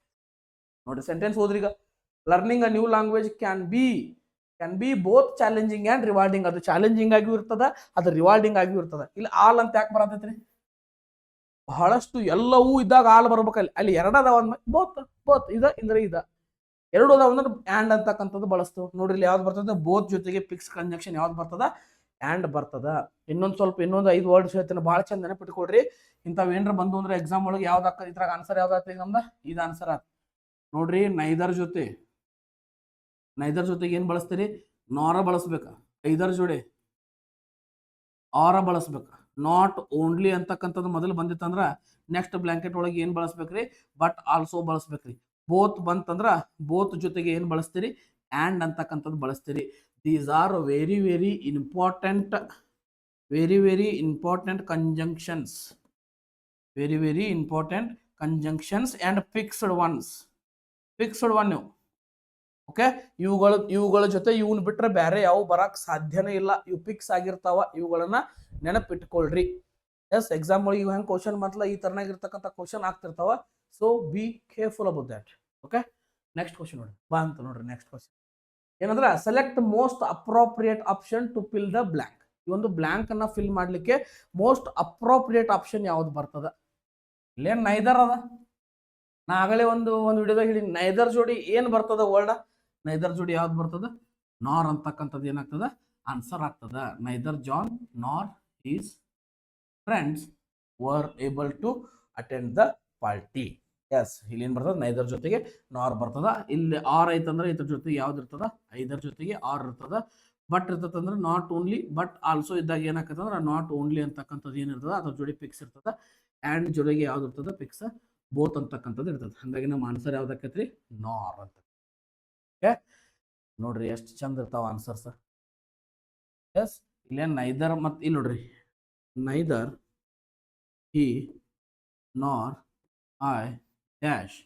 ನೋಡಿ ಸೆಂಟೆನ್ಸ್ ಓದ್ರಿ. ಈಗ learning a new language can B both challenging and rewarding. ಅದು ಚಾಲೆಂಜಿಂಗ್ ಆಗಿಯೂ ಇರ್ತದ, ಅದು ರಿವಾರ್ಡಿಂಗ್ ಆಗಿಯೂ ಇರ್ತದ. ಇಲ್ಲಿ ಆಲ್ ಅಂತ ಯಾಕೆ ಬರತೈತ್ರಿ? ಬಹಳಷ್ಟು ಎಲ್ಲವೂ ಇದ್ದಾಗ ಆಲ್ ಬರ್ಬೇಕಲ್ಲಿ. ಅಲ್ಲಿ 2 ಅದಾವ ಅಂದ್ಮೇಲೆ ಬೋತ್ ಇದ ಅಂದ್ರೆ ಇದ. 2 ಅದಾವ ಅಂದ್ರೆ ಆ್ಯಂಡ್ ಅಂತಕ್ಕಂಥದ್ದು ಬಳಸ್ತು. ನೋಡ್ರಿ ಇಲ್ಲಿ ಯಾವ್ದು ಬರ್ತದೆ? ಬೋತ್ ಜೊತೆಗೆ ಫಿಕ್ಸ್ ಕಂಜಂಕ್ಷನ್ ಯಾವ್ದು ಬರ್ತದ? ಆ್ಯಂಡ್ ಬರ್ತದ. ಇನ್ನೊಂದು 5 ವರ್ಡ್ಸ್ ಹೇಳ್ತೀನಿ, ಭಾಳ ಚಂದ ನೆನಪಿಟ್ಕೊಡ್ರಿ. ಇಂಥವು ಏನಾರ ಬಂದು ಅಂದ್ರೆ ಎಕ್ಸಾಮ್ ಒಳಗೆ ಯಾವ್ದು ಆಗ್ತದೆ? ಇದ್ರಾಗ ಆನ್ಸರ್ ಯಾವ್ದಾಗ್ತದೆ? ನಮ್ದು ಇದು ಆನ್ಸರ್ ಆಗ್ತದೆ ನೋಡ್ರಿ. ನೈದರ್ ಜೊತೆಗೆ ಏನ್ ಬಳಸ್ತೀರಿ? ನಾರ ಬಳಸ್ಬೇಕ. ಐದರ್ ಜೋಡಿ ಆರ ಬಳಸ್ಬೇಕ. ನಾಟ್ ಓನ್ಲಿ ಅಂತಕ್ಕಂಥದ್ದು ಮೊದಲು ಬಂದಿತ್ತಂದ್ರ ನೆಕ್ಸ್ಟ್ ಬ್ಲಾಂಕೆಟ್ ಒಳಗೆ ಏನ್ ಬಳಸ್ಬೇಕ್ರಿ? ಬಟ್ ಆಲ್ಸೋ ಬಳಸ್ಬೇಕ್ರಿ. ಬೋತ್ ಬಂತಂದ್ರ ಬೋತ್ ಜೊತೆಗೆ ಏನ್ ಬಳಸ್ತೀರಿ? ಆ್ಯಂಡ್ ಅಂತಕ್ಕಂಥದ್ದು ಬಳಸ್ತೀರಿ. These are very very important conjunctions. Very important conjunctions and fixed one ನೀವು. ಓಕೆ, ಇವುಗಳ ಜೊತೆ ಇವನ್ ಬಿಟ್ರೆ ಬೇರೆ ಯಾವ ಬರಕ್ ಸಾಧ್ಯನೇ ಇಲ್ಲ. ಇವು ಫಿಕ್ಸ್ ಆಗಿರ್ತಾವ. ಇವುಗಳನ್ನ ನೆನಪಿಟ್ಕೊಳ್ರಿ. ಎಸ್, ಎಕ್ಸಾಮ್ ಒಳಗೆ ಹೆಂಗೆ ಕ್ವಶನ್ ಬಂತಲ್ಲ ಈ ತರನಾಗಿರ್ತಕ್ಕಂಥ ಕ್ವಶನ್ ಆಗ್ತಿರ್ತಾವ. So be careful about that. Okay, next question ನೋಡಿ. ಅಂತ ನೋಡ್ರಿ ನೆಕ್ಸ್ಟ್ ಕ್ವಶನ್ ಏನಂದ್ರೆ, select most appropriate option to fill the blank. ಈ ಒಂದು ಬ್ಲ್ಯಾಂಕ್ ಅನ್ನ ಫಿಲ್ ಮಾಡ್ಲಿಕ್ಕೆ ಮೋಸ್ಟ್ ಅಪ್ರೋಪ್ರಿಯೇಟ್ ಆಪ್ಷನ್ ಯಾವ್ದು ಬರ್ತದ? ಇಲ್ಲೇನ್ ನೈದರ್ ಅದ. ನಾ ಆಗಲೇ ಒಂದು ವಿಡಿಯೋದಾಗ ಹೇಳಿ, ನೈದರ್ ಜೋಡಿ ಏನ್ ಬರ್ತದ ವರ್ಡ್? ನೈದರ್ ಜೋಡಿ ಯಾವ್ದು ಬರ್ತದ? ನಾರ್ ಅಂತಕ್ಕಂಥದ್ದು ಏನಾಗ್ತದ? ಆನ್ಸರ್ ಆಗ್ತದ. Neither John nor his friends were able to attend the party. Yes, ಇಲ್ಲಿ ಏನ್ ಬರ್ತದ? ನೈದರ್ ಜೊತೆಗೆ ನಾರ್ ಬರ್ತದ. ಇಲ್ಲಿ ಆರ್ ಐತಂದ್ರೆ ಇದ್ರ ಜೊತೆಗೆ ಯಾವ್ದು ಇರ್ತದ? ಐದರ್ ಜೊತೆಗೆ ಆರ್ ಇರ್ತದ. ಬಟ್ ಇರ್ತದಂದ್ರೆ ನಾಟ್ ಓನ್ಲಿ ಬಟ್ ಆಲ್ಸೋ ಇದ್ದಾಗ ಏನಾಗ್ತದಂದ್ರೆ ನಾಟ್ ಓನ್ಲಿ ಅಂತಕ್ಕಂಥದ್ದು ಏನಿರ್ತದ ಅದ್ರ ಜೋಡಿ ಫಿಕ್ಸ್ ಇರ್ತದ. ಆ್ಯಂಡ್ ಜೊತೆಗೆ ಯಾವ್ದು ಇರ್ತದೆ ಫಿಕ್ಸ್ ಬೋತ್ ಅಂತಕ್ಕಂಥದ್ದು ಇರ್ತದೆ. ಹಾಗಾಗಿ ನಮ್ಮ ಆನ್ಸರ್ ಯಾವ್ದಾಕೈತ್ರಿ ನಾರ್ ಅಂತ. ಓಕೆ ನೋಡ್ರಿ ಎಷ್ಟು ಚಂದ ಇರ್ತಾವ ಆನ್ಸರ್ಸ್. ಎಸ್ ಇಲ್ಲೇನು ನೈದರ್ ಮತ್ತು ಇಲ್ಲಿ ನೋಡ್ರಿ ನೈದರ್ ಹಿ ನಾರ್ ಐ ಡ್ಯಾಶ್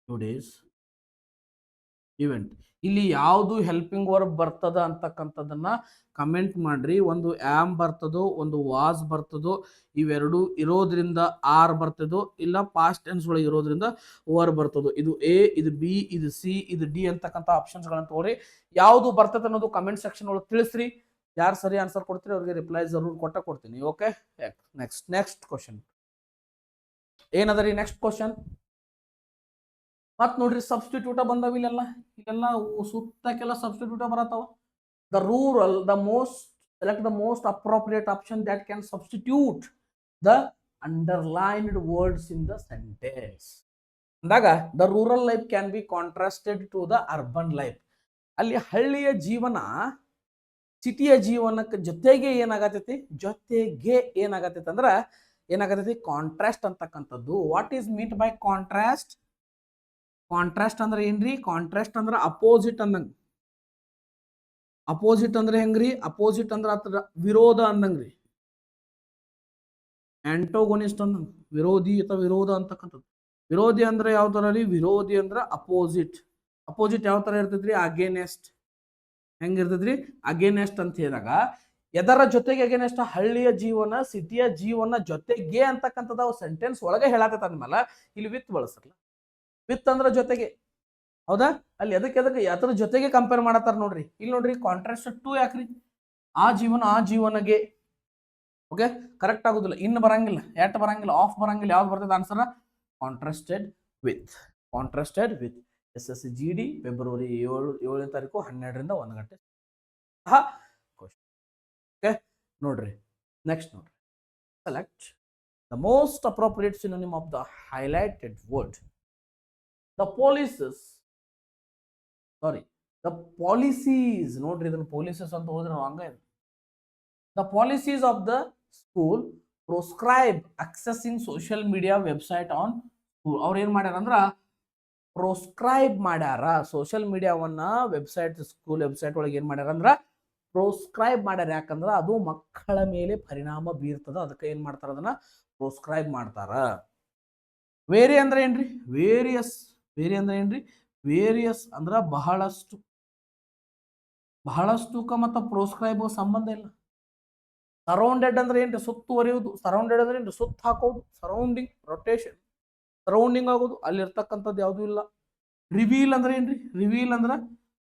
ಟುಡೇಸ್ ಇವೆಂಟ್. ಇಲ್ಲಿ ಯಾವುದು ಹೆಲ್ಪಿಂಗ್ ವರ್ಬ್ ಬರ್ತದ ಅಂತಕ್ಕಂಥದ್ದನ್ನ ಕಮೆಂಟ್ ಮಾಡ್ರಿ. ಒಂದು ಆಮ್ ಬರ್ತದೋ, ಒಂದು ವಾಸ್ ಬರ್ತದೋ, ಇವೆರಡು ಇರೋದ್ರಿಂದ ಆರ್ ಬರ್ತದೋ, ಇಲ್ಲ ಪಾಸ್ಟ್ ಟೆನ್ಸ್ ಒಳಗೆ ಇರೋದ್ರಿಂದ ಓವರ್ ಬರ್ತದೋ. ಇದು ಎ, ಇದು ಬಿ, ಇದು ಸಿ, ಇದು ಡಿ ಅಂತಕ್ಕಂಥ ಆಪ್ಷನ್ಸ್ಗಳನ್ನ ತಗೋರಿ. ಯಾವುದು ಬರ್ತದೆ ಅನ್ನೋದು ಕಮೆಂಟ್ ಸೆಕ್ಷನ್ ಒಳಗೆ ತಿಳಿಸ್ರಿ. ಯಾರು ಸರಿ ಆನ್ಸರ್ ಕೊಡ್ತೀರಿ ಅವ್ರಿಗೆ ರಿಪ್ಲೈ ಜರೂರ್ ಕೊಡ್ತೀನಿ. ಓಕೆ ನೆಕ್ಸ್ಟ್ ಕ್ವಶನ್ ಏನದ ರೀ? ನೆಕ್ಸ್ಟ್ ಕ್ವಶನ್ ಮತ್ ನೋಡ್ರಿ ಸಬ್ಸ್ಟಿಟ್ಯೂಟ ಬಂದವ ಇಲ್ಲೆಲ್ಲ ಸುತ್ತಕ್ಕೆಲ್ಲ ಸಬ್ಸ್ಟಿಟ್ಯೂಟ ಬರತ್ತಾವ. The rural select the most appropriate option that can substitute the underlined words in the sentence. ಅಂದಾಗ the rural life can be contrasted to the urban life. ಅಲ್ಲಿ ಹಳ್ಳಿಯ ಜೀವನ ಸಿಟಿಯ ಜೀವನಕ್ಕೆ ಜೊತೆಗೆ ಏನಾಗತೈತಿ ಅಂದ್ರೆ ಏನಾಗತೈತಿ ಕಾಂಟ್ರಾಸ್ಟ್ ಅಂತಕ್ಕಂಥದ್ದು. What is meet by contrast? Contrast ಅಂದ್ರೆ ಏನ್ರಿ? ಕಾಂಟ್ರಾಸ್ಟ್ ಅಂದ್ರೆ ಅಪೋಸಿಟ್ ಅಂದಂಗ. ಅಪೋಸಿಟ್ ಅಂದ್ರೆ ಹೆಂಗ್ರಿ? ಅಪೋಸಿಟ್ ಅಂದ್ರೆ ಅದ್ರ ವಿರೋಧ ಅಂದಂಗ್ರಿ. ಆಂಟೋಗೋನಿಸ್ಟ್ ಅಂದಂಗ ವಿರೋಧಿ ಅಥವಾ ವಿರೋಧ ಅಂತಕ್ಕಂಥದ್ದು. ವಿರೋಧಿ ಅಂದ್ರೆ ಯಾವ ತರ ರೀ? ವಿರೋಧಿ ಅಂದ್ರೆ ಅಪೋಸಿಟ್. ಅಪೋಸಿಟ್ ಯಾವ ತರ ಇರ್ತೈತ್ರಿ? ಅಗೇನೆಸ್ಟ್. ಹೆಂಗಿರ್ತೈತ್ರಿ? ಅಗೇನೆಸ್ಟ್ ಅಂತ ಹೇಳಿದಾಗ ಎದರ ಜೊತೆಗೆ ಅಗೇನೆಸ್ಟ್? ಹಳ್ಳಿಯ ಜೀವನ ಸಿಟಿಯ ಜೀವನ ಜೊತೆಗೆ ಅಂತಕ್ಕಂಥದ್ದು ಸೆಂಟೆನ್ಸ್ ಒಳಗೆ ಹೇಳತೈತ ಅಂದ್ಮೇಲೆ ಇಲ್ಲಿ ವಿತ್ ಬಳಸಲ್ಲ. ವಿತ್ ಅಂದ್ರೆ ಜೊತೆಗೆ, ಹೌದಾ? ಅಲ್ಲಿ ಎದಕ್ಕೆ ಅದ್ರ ಜೊತೆಗೆ ಕಂಪೇರ್ ಮಾಡತ್ತಾರ ನೋಡ್ರಿ. ಇಲ್ಲಿ ನೋಡ್ರಿ ಕಾಂಟ್ರಾಸ್ಟ್ ಟು ಯಾಕ್ರಿ? ಆ ಜೀವನಗೆ. ಓಕೆ ಕರೆಕ್ಟ್ ಆಗುದಿಲ್ಲ, ಇನ್ನು ಬರಂಗಿಲ್ಲ, ಎಟ್ ಬರಂಗಿಲ್ಲ, ಆಫ್ ಬರಂಗಿಲ್ಲ. ಯಾವ್ದು ಬರ್ತದೆ answer? Contrasted with. SSCGD February 7ನೇ ತಾರೀಕು 12ರಿಂದ 1 ಗಂಟೆ. ಓಕೆ ನೋಡ್ರಿ ನೆಕ್ಸ್ಟ್ ನೋಡ್ರಿ. Select the most appropriate synonym of the highlighted word. The policies ನೋಡ್ರಿ, ಇದನ್ನ ಪೊಲೀಸಸ್ ಅಂತ ಹೋದ್ರೆ ಹಂಗ ಇದೆ. The policies of the school proscribe accessing social media website on school. ಅವ್ರು ಏನ್ ಮಾಡ್ಯಾರ ಅಂದ್ರ ಪ್ರೋಸ್ಕ್ರೈಬ್ ಮಾಡ್ಯಾರ ಸೋಷಿಯಲ್ ಮೀಡಿಯಾವನ್ನ ಸ್ಕೂಲ್ ವೆಬ್ಸೈಟ್ ಒಳಗೆ ಏನ್ ಮಾಡ್ಯಾರ ಅಂದ್ರ ಪ್ರೋಸ್ಕ್ರೈಬ್ ಮಾಡ್ಯಾರ. ಯಾಕಂದ್ರ ಅದು ಮಕ್ಕಳ ಮೇಲೆ ಪರಿಣಾಮ ಬೀರ್ತದ, ಅದಕ್ಕೆ ಏನ್ ಮಾಡ್ತಾರ? ಅದನ್ನ ಪ್ರೋಸ್ಕ್ರೈಬ್ ಮಾಡ್ತಾರ. ವೇರಿ ಅಂದ್ರೆ ಏನ್ರಿ? ವೇರಿಯಸ್ ಅಂದ್ರೆ ಏನ್ರಿ? ವೇರಿಯಸ್ ಅಂದ್ರ ಬಹಳಷ್ಟು ಮತ್ತು ಪ್ರೋಸ್ಕ್ರೈಬ್ ಸಂಬಂಧ ಇಲ್ಲ. ಸರೌಂಡೆಡ್ ಅಂದ್ರೆ ಏನ್ರಿ? ಸುತ್ತುವರಿಯುವುದು. ಸರೌಂಡೆಡ್ ಅಂದ್ರೆ ಏನ್ರಿ? ಸುತ್ತ ಹಾಕೋದು. ಸರೌಂಡಿಂಗ್, ರೊಟೇಷನ್, ಸರೌಂಡಿಂಗ್ ಆಗೋದು. ಅಲ್ಲಿ ಇರ್ತಕ್ಕಂಥದ್ದು ಯಾವ್ದು ಇಲ್ಲ. ರಿವೀಲ್ ಅಂದ್ರೆ ಏನ್ರಿ? ರಿವೀಲ್ ಅಂದ್ರ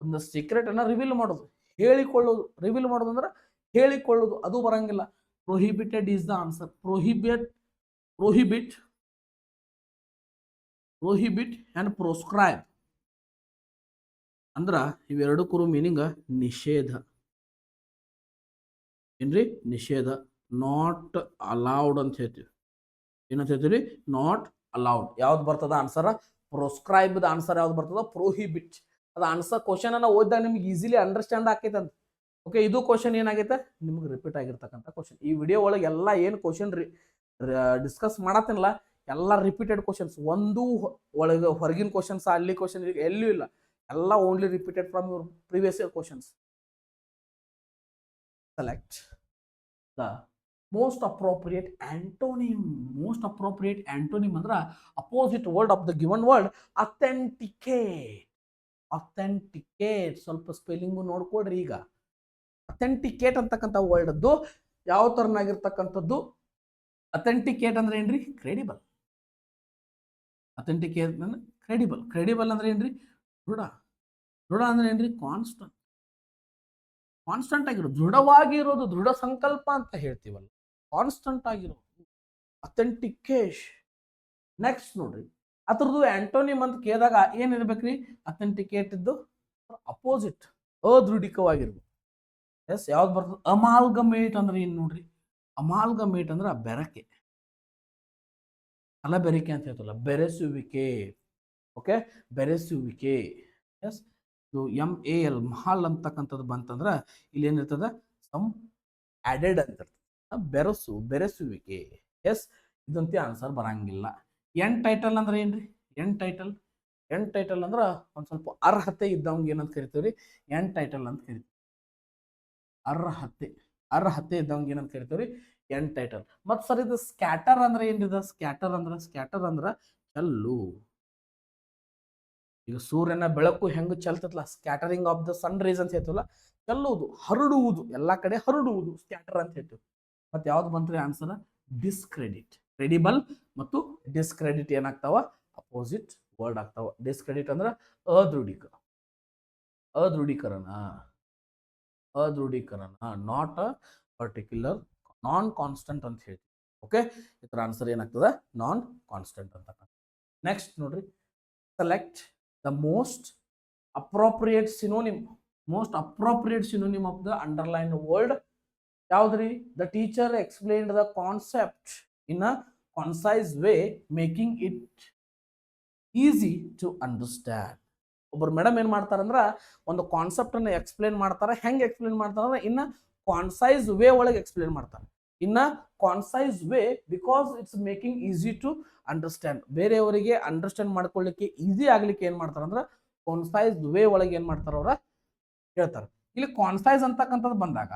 ಒಂದು ಸೀಕ್ರೆಟ್ ಅನ್ನ ರಿವೀಲ್ ಮಾಡೋದು, ಹೇಳಿಕೊಳ್ಳೋದು. ರಿವೀಲ್ ಮಾಡೋದು ಅಂದ್ರೆ ಹೇಳಿಕೊಳ್ಳೋದು, ಅದು ಬರಂಗಿಲ್ಲ. Prohibited is the answer. Prohibit and proscribe ಅಂದ್ರ ಇವೆರಡಕ್ಕೂ ಮೀನಿಂಗ್ ನಿಷೇಧ. ಏನ್ರಿ? ನಿಷೇಧ. ನಾಟ್ ಅಲೌಡ್ ಅಂತ ಹೇಳ್ತೀವಿ. ಏನಂತ ಹೇಳ್ತೀವಿ? Not allowed. ಯಾವ್ದು ಬರ್ತದ ಆನ್ಸರ್? ಪ್ರೋಸ್ಕ್ರೈಬ್ ಆನ್ಸರ್ ಯಾವ್ದು ಬರ್ತದ? ಪ್ರೊಹಿಬಿಟ್. ಅದು ಆನ್ಸರ್ ಕ್ವಶನ್ ಅನ್ನ ಓದಿದಾಗ ನಿಮ್ಗೆ ಈಸಿಲಿ ಅಂಡರ್ಸ್ಟ್ಯಾಂಡ್ ಆಕೈತೆ ಅಂತ. ಓಕೆ ಇದು ಕ್ವಶನ್ ಏನಾಗೈತೆ ನಿಮ್ಗೆ ರಿಪೀಟ್ ಆಗಿರ್ತಕ್ಕಂಥ ಕ್ವಶನ್. ಈ ವಿಡಿಯೋ ಒಳಗೆ ಎಲ್ಲ ಏನು ಕ್ವಶನ್ ಡಿಸ್ಕಸ್ ಮಾಡತ್ತಿನಲ್ಲ ಎಲ್ಲ ರಿಪೀಟೆಡ್ ಕ್ವಶನ್ಸ್. ಒಂದು ಒಳಗೆ ಹೊರಗಿನ ಕ್ವಶನ್ಸ್ ಅಲ್ಲಿ ಕ್ವಶನ್ ಎಲ್ಲೂ ಇಲ್ಲ. ಎಲ್ಲ only repeated from your previous year questions. Select the most appropriate antonym. Most appropriate antonym ಅಂದ್ರ opposite word of the given word authenticate. ಸ್ವಲ್ಪ ಸ್ಪೆಲ್ಲಿಂಗು ನೋಡ್ಕೊಡ್ರಿ. ಈಗ ಅಥೆಂಟಿಕೇಟ್ ಅಂತಕ್ಕಂಥ ವರ್ಡ್ ಅದು ಯಾವ ತರನಾಗಿರ್ತಕ್ಕಂಥದ್ದು? ಅಥೆಂಟಿಕೇಟ್ ಅಂದ್ರೆ ಏನ್ರಿ? ಕ್ರೆಡಿಬಲ್. ಅಥೆಂಟಿಕೇಟ್ ಅಂದ್ರೆ ಕ್ರೆಡಿಬಲ್. ಕ್ರೆಡಿಬಲ್ ಅಂದ್ರೆ ಏನ್ರಿ? ದೃಢ ಅಂದ್ರೆ ಏನ್ರಿ? ಕಾನ್ಸ್ಟಂಟ್ ಆಗಿರೋದು, ದೃಢವಾಗಿ ಇರೋದು, ದೃಢ ಸಂಕಲ್ಪ ಅಂತ ಹೇಳ್ತೀವಲ್ಲ, ಕಾನ್ಸ್ಟಂಟ್ ಆಗಿರೋದು ಅಥೆಂಟಿಕೇಶನ್. ನೆಕ್ಸ್ಟ್ ನೋಡ್ರಿ, ಅದ್ರದ್ದು ಆಂಟೋನಿಮ್ ಅಂತ ಕೇಳಿದಾಗ ಏನಿರ್ಬೇಕ್ರಿ? ಅಥೆಂಟಿಕೇಟ್ ಇದ್ದು ಅಪೋಸಿಟ್, ಅದೃಢಿಕವಾಗಿರ್ಬೇಕು. ಎಸ್ ಯಾವ್ದು ಬರ್ತದೆ? ಅಮಾಲ್ಗಮೇಟ್ ಅಂದ್ರೆ ಏನ್ ನೋಡ್ರಿ? ಅಮಾಲ್ಗಮೇಟ್ ಅಂದ್ರೆ ಬೆರಕೆ, ಬೆರಿಕೆ ಅಂತ ಹೇಳ್ತಲ್ಲ, ಬೆರೆಸುವಿಕೆ. ಓಕೆ ಬೆರೆಸುವಿಕೆ. ಎಸ್ ಇದು MAL ಮಹಾಲ್ ಅಂತಕ್ಕಂಥದ್ದು ಬಂತಂದ್ರೆ ಇಲ್ಲಿ ಏನಿರ್ತದ ಸಮ್ ಆಡೆಡ್ ಅಂತ ಬೆರೆಸುವಿಕೆ. ಎಸ್, ಇದಂತೆ ಆನ್ಸರ್ ಬರಂಗಿಲ್ಲ. ಎನ್ ಟೈಟಲ್ ಅಂದ್ರೆ ಏನ್ರಿ? ಎನ್ ಟೈಟಲ್ ಅಂದ್ರ ಒಂದ್ ಸ್ವಲ್ಪ ಅರ್ಹತೆ ಇದ್ದವಂಗ ಏನಂತ ಕರಿತೀವ್ರಿ? ಎನ್ ಟೈಟಲ್ ಅಂತ ಕರಿತೀವಿ. ಅರ್ಹತೆ ಇದ್ದವಂಗ ಏನಂತ ಕರಿತೀವ್ರಿ? Entitle. ಮತ್ ಸರ್ ಇದು ಸ್ಕ್ಯಾಟರ್ ಅಂದ್ರೆ ಏನ್ರಿದ? ಸ್ಕ್ಯಾಟರ್ ಅಂದ್ರ ಚಲ್ಲು. ಈಗ ಸೂರ್ಯನ ಬೆಳಕು ಹೆಂಗ್ ಚಲ್ತತ್ಲ, scattering of the sun rays ಅಂತ ಹೇಳ್ತೀವಲ್ಲ, ಚೆಲ್ಲುವುದು, ಹರಡುವುದು, ಎಲ್ಲಾ ಕಡೆ ಹರಡುವುದು ಸ್ಕ್ಯಾಟರ್ ಅಂತ ಹೇಳ್ತೀವಿ. ಮತ್ತೆ ಯಾವ್ದು ಬಂತ್ರಿ ಆನ್ಸರ್? ಡಿಸ್ಕ್ರೆಡಿಟ್. ಕ್ರೆಡಿಬಲ್ ಮತ್ತು ಡಿಸ್ಕ್ರೆಡಿಟ್ ಏನಾಗ್ತಾವ? ಅಪೋಸಿಟ್ ವರ್ಡ್ ಆಗ್ತಾವ. ಡಿಸ್ಕ್ರೆಡಿಟ್ ಅಂದ್ರೆ ಅದೃಢೀಕರಣ, not a particular, non constant ಅಂತ ಹೇಳ್ತೀವಿ. ಓಕೆ, ಇದರ ಆನ್ಸರ್ ಏನಾಗ್ತದ? ನಾನ್ ಕಾನ್ಸ್ಟೆಂಟ್ ಅಂತ. ನೆಕ್ಸ್ಟ್ ನೋಡ್ರಿ, select the most appropriate synonym of the underline word. ಯಾವ್ದ್ರಿ? The teacher explained the concept in a concise way, making it easy to understand. ಒಬ್ಬರು ಮೇಡಮ್ ಏನ್ ಮಾಡ್ತಾರಂದ್ರ ಒಂದು ಕಾನ್ಸೆಪ್ಟ್ ಅನ್ನ ಎಕ್ಸ್ಪ್ಲೇನ್ ಮಾಡ್ತಾರ. ಹೆಂಗ್ ಎಕ್ಸ್ಪ್ಲೇನ್ ಮಾಡ್ತಾರ? ಇನ್ನ ಕಾನ್ಸೈಸ್ ವೇ ಒಳಗೆ ಎಕ್ಸ್ಪ್ಲೇನ್ ಮಾಡ್ತಾರೆ. Because it's making easy to understand. ಬೇರೆಯವರಿಗೆ ಅಂಡರ್ಸ್ಟ್ಯಾಂಡ್ ಮಾಡ್ಕೊಳ್ಳಿಕ್ಕೆ ಈಸಿ ಆಗ್ಲಿಕ್ಕೆ ಏನ್ ಮಾಡ್ತಾರಂದ್ರ ಕಾನ್ಸೈಸ್ ವೇ ಒಳಗೆ ಏನ್ ಮಾಡ್ತಾರ ಅವ್ರ ಹೇಳ್ತಾರೆ. ಇಲ್ಲಿ ಕಾನ್ಸೈಸ್ ಅಂತಕ್ಕಂಥದ್ದು ಬಂದಾಗ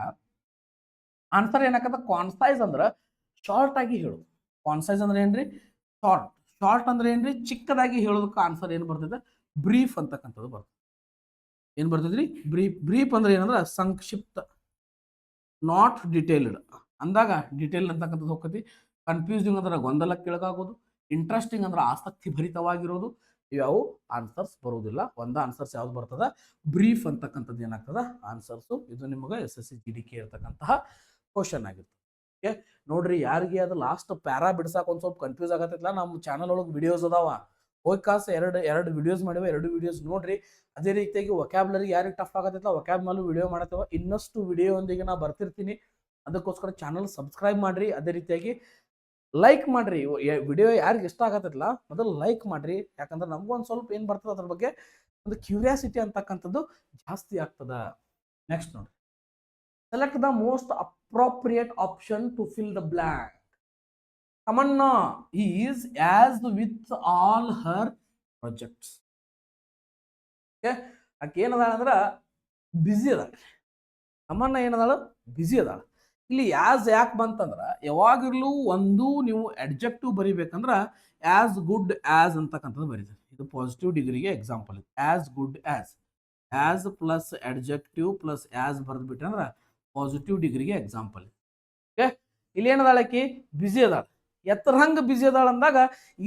ಆನ್ಸರ್ ಏನಾಗತ್ತ? ಕಾನ್ಸೈಸ್ ಅಂದ್ರ ಶಾರ್ಟ್ ಆಗಿ ಹೇಳೋದು. ಕಾನ್ಸೈಸ್ ಅಂದ್ರೆ ಏನ್ರಿ? ಶಾರ್ಟ್ ಅಂದ್ರೆ ಏನ್ರಿ? ಚಿಕ್ಕದಾಗಿ ಹೇಳೋದಕ್ಕೆ ಆನ್ಸರ್ ಏನ್ ಬರ್ತದೆ? ಬ್ರೀಫ್ ಅಂತಕ್ಕಂಥದ್ದು ಬರ್ತದೆ. ಏನ್ ಬರ್ತದ್ರಿ? ಬ್ರೀಫ್ ಅಂದ್ರೆ ಏನಂದ್ರ ಸಂಕ್ಷಿಪ್ತ, ನಾಟ್ ಡಿಟೇಲ್ಡ್ ಅಂದಾಗ ಡಿಟೇಲ್ ಅಂತಕ್ಕಂಥದ್ದು ಹೋಗ್ತೈತಿ. ಕನ್ಫ್ಯೂಸಿಂಗ್ ಅಂದ್ರೆ ಗೊಂದಲಕ್ಕೆ ಕೆಳಗಾಗೋದು, ಇಂಟ್ರೆಸ್ಟಿಂಗ್ ಅಂದ್ರೆ ಆಸಕ್ತಿ ಭರಿತವಾಗಿರೋದು, ಇವು ಆನ್ಸರ್ಸ್ ಬರುವುದಿಲ್ಲ. ಆನ್ಸರ್ಸ್ ಯಾವ್ದು ಬರ್ತದ? ಬ್ರೀಫ್ ಅಂತಕ್ಕಂಥದ್ದು ಏನಾಗ್ತದ ಆನ್ಸರ್ಸು. ಇದು ನಿಮಗೆ SSC GDK ಇರ್ತಕ್ಕಂತಹ ಕ್ವಶನ್ ಆಗಿರ್ತದೆ. ಓಕೆ ನೋಡ್ರಿ, ಯಾರಿಗೆ ಅದು ಲಾಸ್ಟ್ ಪ್ಯಾರಾ ಬಿಡ್ಸಾಕ ಒಂದ್ ಸ್ವಲ್ಪ ಕನ್ಫ್ಯೂಸ್ ಆಗತ್ತಿಲ್ಲ, ನಮ್ಮ ಚಾನಲ್ ಒಳಗೆ ವಿಡಿಯೋಸ್ ಅದಾವ. ಹೋಗಿ ಕಾಸ ಎರಡು ವಿಡಿಯೋಸ್ ಮಾಡಿವ, 2 ವಿಡಿಯೋಸ್ ನೋಡ್ರಿ. ಅದೇ ರೀತಿಯಾಗಿ ವೊಕ್ಯಾಬ್ಲರಿ ಯಾರಿಗೆ ಟಫ್ ಆಗತ್ತಿಲ್ಲ ವೊಕ್ಯಾಬ್ ಮೇಲೂ ವಿಡಿಯೋ ಮಾಡತ್ತೇವ. ಇನ್ನಷ್ಟು ವಿಡಿಯೋ ಒಂದಿಗೆ ನಾ ಬರ್ತಿರ್ತೀನಿ. ಅದಕ್ಕೋಸ್ಕರ ಚಾನಲ್ ಸಬ್ಸ್ಕ್ರೈಬ್ ಮಾಡ್ರಿ. ಅದೇ ರೀತಿಯಾಗಿ ಲೈಕ್ ಮಾಡ್ರಿ. ವಿಡಿಯೋ ಯಾರಿಗೆ ಇಷ್ಟ ಆಗತ್ತಿಲ್ಲ ಮೊದಲು ಲೈಕ್ ಮಾಡ್ರಿ. ಯಾಕಂದ್ರೆ ನಮಗೂ ಒಂದು ಸ್ವಲ್ಪ ಏನ್ ಬರ್ತದೆ ಅದ್ರ ಬಗ್ಗೆ ಒಂದು ಕ್ಯೂರಿಯಾಸಿಟಿ ಅಂತಕ್ಕಂಥದ್ದು ಜಾಸ್ತಿ ಆಗ್ತದ. ನೆಕ್ಸ್ಟ್ ನೋಡಿ, select the most appropriate option to fill the blank. Tamanna is as with all her projects. ಆಕೆ ಏನದಾಳ ಅಂದ್ರ ಬ್ಯುಸಿ ಅದಾಳ. ತಮನ್ನಾ ಏನದಾಳ? ಬ್ಯುಸಿ ಅದಾಳ. ಇಲ್ಲಿ ಆಸ್ ಯಾಕೆ ಬಂತಂದ್ರ ಯಾವಾಗಿರ್ಲೂ ಒಂದು ನೀವು ಅಡ್ಜೆಕ್ಟಿವ್ ಬರಿಬೇಕಂದ್ರ ಆಸ್ ಗುಡ್ ಆಸ್ ಅಂತಕ್ಕಂಥದ್ದು ಬರೀತಾರೆ. ಇದು ಪಾಸಿಟಿವ್ ಡಿಗ್ರಿಗೆ example. As good as plus adjective plus as ಬರೆದ್ಬಿಟ್ರೆ ಅಂದ್ರ ಪಾಸಿಟಿವ್ ಡಿಗ್ರಿಗೆ ಎಕ್ಸಾಂಪಲ್. ಓಕೆ, ಇಲ್ಲಿ ಏನದಾಳಕಿ? ಬ್ಯುಸಿ ಅದಾಳ. ಎತ್ತರಂಗ ಬ್ಯುಸಿ ಅದಾಳ ಅಂದಾಗ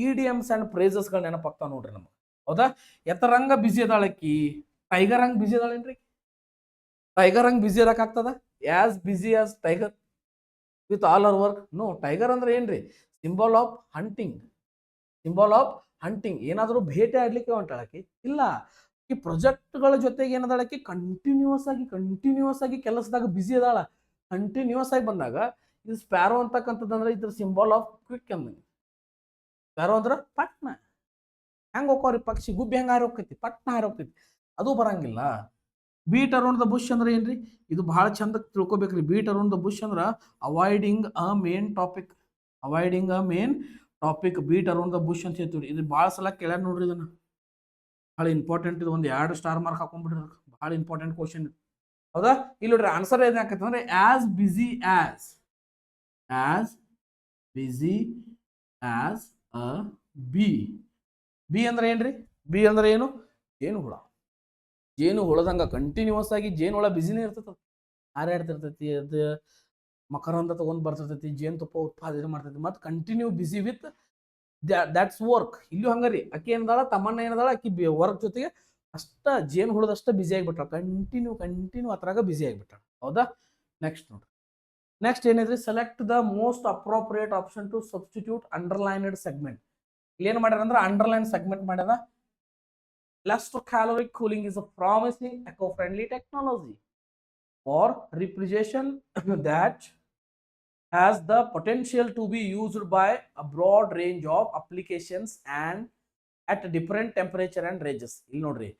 ಇಡಿಯಮ್ಸ್ ಅಂಡ್ ಫ್ರೇಸಸ್ಗಳು ನೆನಪಾಗ್ತಾವ ನೋಡ್ರಿ ನಮ್ಗೆ. ಹೌದಾ? ಎತ್ತರಂಗ ಬ್ಯುಸಿ ಅದಾಳಕಿ. ಟೈಗರ್ ಹಂಗ್ ಬ್ಯುಸಿ ಅದಾಳೇನ್ರಿ? ಟೈಗರ್ ಹಂಗ್ ಬ್ಯುಸಿ ಇರಕ್ ಆಗ್ತದ? As busy as tiger with all our work? No. Tiger ಅಂದ್ರೆ ಏನ್ರಿ? Symbol of hunting. ಏನಾದರೂ ಬೇಟೆ ಆಡ್ಲಿಕ್ಕೆ ಹೊಂಟಾಳಕಿ? ಇಲ್ಲ. ಈ ಪ್ರಾಜೆಕ್ಟ್ಗಳ ಜೊತೆಗೆ ಏನದಾಳಕಿ? ಕಂಟಿನ್ಯೂಸ್ ಆಗಿ ಕೆಲಸದಾಗ ಬ್ಯುಸಿ ಅದಾಳ. ಕಂಟಿನ್ಯೂಸ್ ಆಗಿ ಬಂದಾಗ ಇದು ಸ್ಪ್ಯಾರೋ ಅಂತಕ್ಕಂಥದ್ದು ಅಂದ್ರೆ ಇದ್ರ ಸಿಂಬಲ್ ಆಫ್ ಕ್ವಿಕ್ ಅಂದಂಗ. ಸ್ಪ್ಯಾರೋ ಅಂದ್ರ ಪಟ್ನ ಹೆಂಗ್ ಹೋಗ್ರಿ ಪಕ್ಷಿ, ಗುಬ್ಬಿ ಹೆಂಗ ಹಾರಿ ಹೋಗ್ತೈತಿ? ಪಟ್ನ ಹಾರಿ ಹೋಗ್ತೈತಿ. ಅದು ಬರಂಗಿಲ್ಲ. ಬೀಟ್ ಅರೌಂಡ್ ದ ಬುಷ್ ಅಂದ್ರೆ ಏನ್ರಿ? ಇದು ಬಹಳ ಚಂದ ತಿಳ್ಕೊಬೇಕ್ರಿ. ಬೀಟ್ ಅರೌಂಡ್ ದ ಬುಷ್ ಅಂದ್ರ avoiding a main topic. Beat around the bush ಅಂತ ಹೇಳ್ತೀವಿ. ಇದು ಬಹಳ ಸಲ ಕೇಳ್ಯಾರ ನೋಡ್ರಿ. ಇದನ್ನ ಬಹಳ ಇಂಪಾರ್ಟೆಂಟ್. ಇದು ಒಂದು 2 ಸ್ಟಾರ್ ಮಾರ್ಕ್ ಹಾಕೊಂಡ್ಬಿಡ್ರಿ. ಬಹಳ ಇಂಪಾರ್ಟೆಂಟ್ ಕ್ವಶನ್. ಹೌದಾ? ಇಲ್ಲಿ ನೋಡ್ರಿ ಆನ್ಸರ್ ಏನಾಕೈತೆ ಅಂದ್ರೆ as busy as a bee ಅಂದ್ರೆ ಏನ್ರಿ? ಬಿ ಅಂದ್ರೆ ಏನು? ಜೇನು ಹುಳದಂಗ ಕಂಟಿನ್ಯೂಸ್ ಆಗಿ ಜೇನು ಹುಳ ಬಿಸಿನೇ ಇರ್ತದ. ಹಾರಾಡ್ತಿರ್ತೈತಿ. ಅದು ಮಕರಂದ ತಗೊಂಡ್ ಬರ್ತಿರ್ತೈತಿ, ಜೇನು ತುಪ್ಪ ಉತ್ಪಾದನೆ ಮಾಡ್ತೈತಿ. ಮತ್ತೆ continue busy with that's work. ಇಲ್ಲೂ ಹಂಗಾರಿ. ಅಕ್ಕಿ ಏನದಾಳ? ತಮ್ಮನ್ನ ಏನದಾಳ? ಅಕ್ಕಿ ವರ್ಕ್ ಜೊತೆಗೆ ಅಷ್ಟ ಜೇನು ಹುಳದಷ್ಟ ಬಿಸಿ ಆಗಿಬಿಟ್ಟಾಳ. ಕಂಟಿನ್ಯೂ ಅದ್ರಾಗ ಬಿಸಿ ಆಗಿಬಿಟ್ಟಾಳ. ಹೌದಾ? ನೆಕ್ಸ್ಟ್ ನೋಡ್ರಿ. ನೆಕ್ಸ್ಟ್ ಏನಿದ್ರಿ? Select the most appropriate option to substitute underlined segment. ಇಲ್ಲಿ ಏನ್ ಮಾಡ್ಯಾರ ಅಂದ್ರೆ ಅಂಡರ್ಲೈನ್ ಸೆಗ್ಮೆಂಟ್ ಮಾಡ್ಯಾರ. Electrocaloric cooling is a promising eco-friendly technology for refrigeration that has the potential to be used by a broad range of applications and at different temperature and ranges. ಇಲ್ಲಿ ನೋಡ್ರಿ,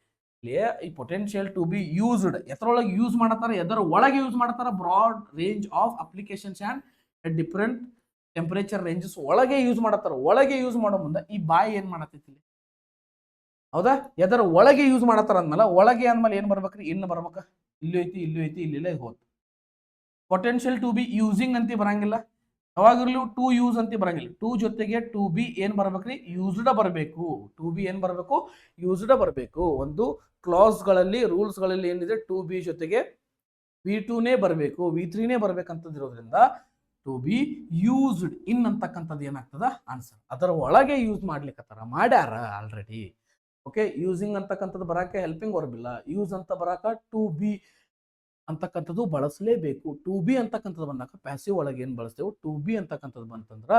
ಈ ಪೊಟೆನ್ಷಿಯಲ್ ಟು ಬಿ ಯೂಸ್ಡ್ ಎದರೊಳಗೆ ಯೂಸ್ ಮಾಡತ್ತಾರ, ಎದರ ಒಳಗೆ ಯೂಸ್ ಮಾಡ್ತಾರ, broad range of applications and different temperature ranges ಒಳಗೆ ಯೂಸ್ ಮಾಡತ್ತಾರ. ಒಳಗೆ ಯೂಸ್ ಮಾಡೋ ಮುಂದೆ ಈ ಬಾಯಿ ಏನ್ ಮಾಡತೈತಿ, ಹೌದಾ? ಎದರ ಒಳಗೆ ಯೂಸ್ ಮಾಡತ್ತಾರ ಅಂದ್ಮೇಲೆ ಒಳಗೆ ಅಂದ್ಮೇಲೆ ಏನ್ ಬರ್ಬೇಕ್ರಿ, ಇನ್ನು ಬರ್ಬೇಕ, ಇಲ್ಲೂ ಐತಿ ಇಲ್ಲೂ ಐತಿ ಇಲ್ಲಿಲ್ಲ ಹೋತ್. ಪೊಟೆನ್ಷಿಯಲ್ ಟು ಬಿ ಯೂಸಿಂಗ್ ಅಂತ ಬರಂಗಿಲ್ಲ, ಯಾವಾಗಿರ್ಲೂ ಟು ಯೂಸ್ ಅಂತ ಬರಂಗಿಲ್ಲ. ಟು ಜೊತೆಗೆ ಟು ಬಿ ಏನ್ ಬರ್ಬೇಕ್ರಿ, ಯೂಸ್ಡ್ ಬರಬೇಕು. ಟು ಬಿ ಏನ್ ಬರಬೇಕು, ಯೂಸ್ಡ್ ಬರಬೇಕು. ಒಂದು ಕ್ಲಾಸ್ಗಳಲ್ಲಿ ರೂಲ್ಸ್ಗಳಲ್ಲಿ ಏನಿದೆ, ಟು ಬಿ ಜೊತೆಗೆ V2ನೇ ಬರಬೇಕು, V3ನೇ ಬರ್ಬೇಕಂತದಿರೋದ್ರಿಂದ ಟು ಬಿ ಯೂಸ್ಡ್ ಇನ್ ಅಂತಕ್ಕಂಥದ್ದು ಏನಾಗ್ತದ ಆನ್ಸರ್. ಅದರ ಒಳಗೆ ಯೂಸ್ ಮಾಡ್ಲಿಕ್ಕತ್ತಾರ, ಮಾಡ್ಯಾರ ಆಲ್ರೆಡಿ. ಓಕೆ, ಯೂಸಿಂಗ್ ಅಂತಕ್ಕಂಥದ್ದು ಬರಾಕ ಹೆಲ್ಪಿಂಗ್ ವರ್ಬ್ ಇಲ್ಲ, ಯೂಸ್ ಅಂತ ಬರಾಕ ಟು ಬಿ ಅಂತಕ್ಕಂಥದ್ದು ಬಳಸಲೇಬೇಕು. ಟು ಬಿ ಅಂತಕ್ಕಂಥದ್ದು ಬಂದಾಗ ಪ್ಯಾಸಿವ್ ಒಳಗೆ ಏನು ಬಳಸ್ತೇವೆ, ಟು ಬಿ ಅಂತಕ್ಕಂಥದ್ದು ಬಂತಂದ್ರ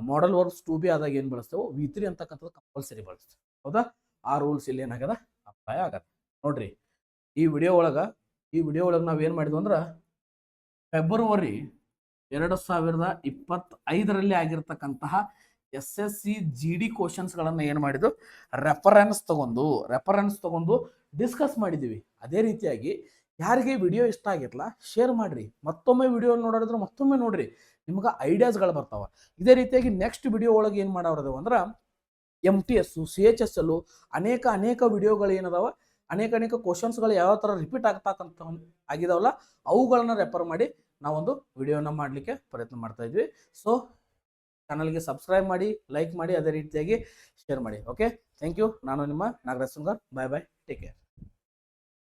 ಮಾಡಲ್ ವರ್ಬ್ಸ್ ಟು ಬಿ ಆದಾಗ ಏನು ಬಳಸ್ತೇವೆ, V3 ಅಂತಕ್ಕಂಥದ್ದು ಕಂಪಲ್ಸರಿ ಬಳಸ್ತೇವೆ. ಹೌದಾ? ಆ ರೂಲ್ಸ್ ಇಲ್ಲಿ ಏನಾಗದ ಅಪ್ಲೈ ಆಗತ್ತೆ ನೋಡ್ರಿ. ಈ ವಿಡಿಯೋ ಒಳಗೆ ನಾವು ಏನು ಮಾಡಿದ್ವಿ ಅಂದ್ರೆ ಫೆಬ್ರವರಿ 2025ರಲ್ಲಿ ಆಗಿರ್ತಕ್ಕಂತಹ SSC GD ಕ್ವಶನ್ಸ್ಗಳನ್ನು ಏನು ಮಾಡಿದ್ದು, ರೆಫರೆನ್ಸ್ ತಗೊಂಡು ಡಿಸ್ಕಸ್ ಮಾಡಿದ್ದೀವಿ. ಅದೇ ರೀತಿಯಾಗಿ ಯಾರಿಗೆ ವಿಡಿಯೋ ಇಷ್ಟ ಆಗಿರಲ್ಲ ಶೇರ್ ಮಾಡಿರಿ, ಮತ್ತೊಮ್ಮೆ ವಿಡಿಯೋ ನೋಡೋದ್ರೆ ಮತ್ತೊಮ್ಮೆ ನೋಡ್ರಿ, ನಿಮ್ಗೆ ಐಡಿಯಾಸ್ಗಳು ಬರ್ತಾವ. ಇದೇ ರೀತಿಯಾಗಿ ನೆಕ್ಸ್ಟ್ ವಿಡಿಯೋ ಒಳಗೆ ಏನು ಮಾಡೋರದವು ಅಂದ್ರೆ MTS CHS ಅಲ್ಲೂ ಅನೇಕ ವಿಡಿಯೋಗಳು ಏನದಾವ, ಅನೇಕ ಕ್ವಶನ್ಸ್ಗಳು ಯಾವ ಥರ ರಿಪೀಟ್ ಆಗ್ತಕ್ಕಂಥ ಆಗಿದಾವಲ್ಲ ಅವುಗಳನ್ನ ರೆಫರ್ ಮಾಡಿ ನಾವೊಂದು ವಿಡಿಯೋನ ಮಾಡಲಿಕ್ಕೆ ಪ್ರಯತ್ನ ಮಾಡ್ತಾ ಇದ್ವಿ. ಸೊ ಚಾನಲ್ಗೆ ಸಬ್ಸ್ಕ್ರೈಬ್ ಮಾಡಿ, ಲೈಕ್ ಮಾಡಿ, ಅದೇ ರೀತಿಯಾಗಿ ಶೇರ್ ಮಾಡಿ. Okay, thank you. ನಾನು ನಿಮ್ಮ Nagaraj Sungar. Bye bye, take care.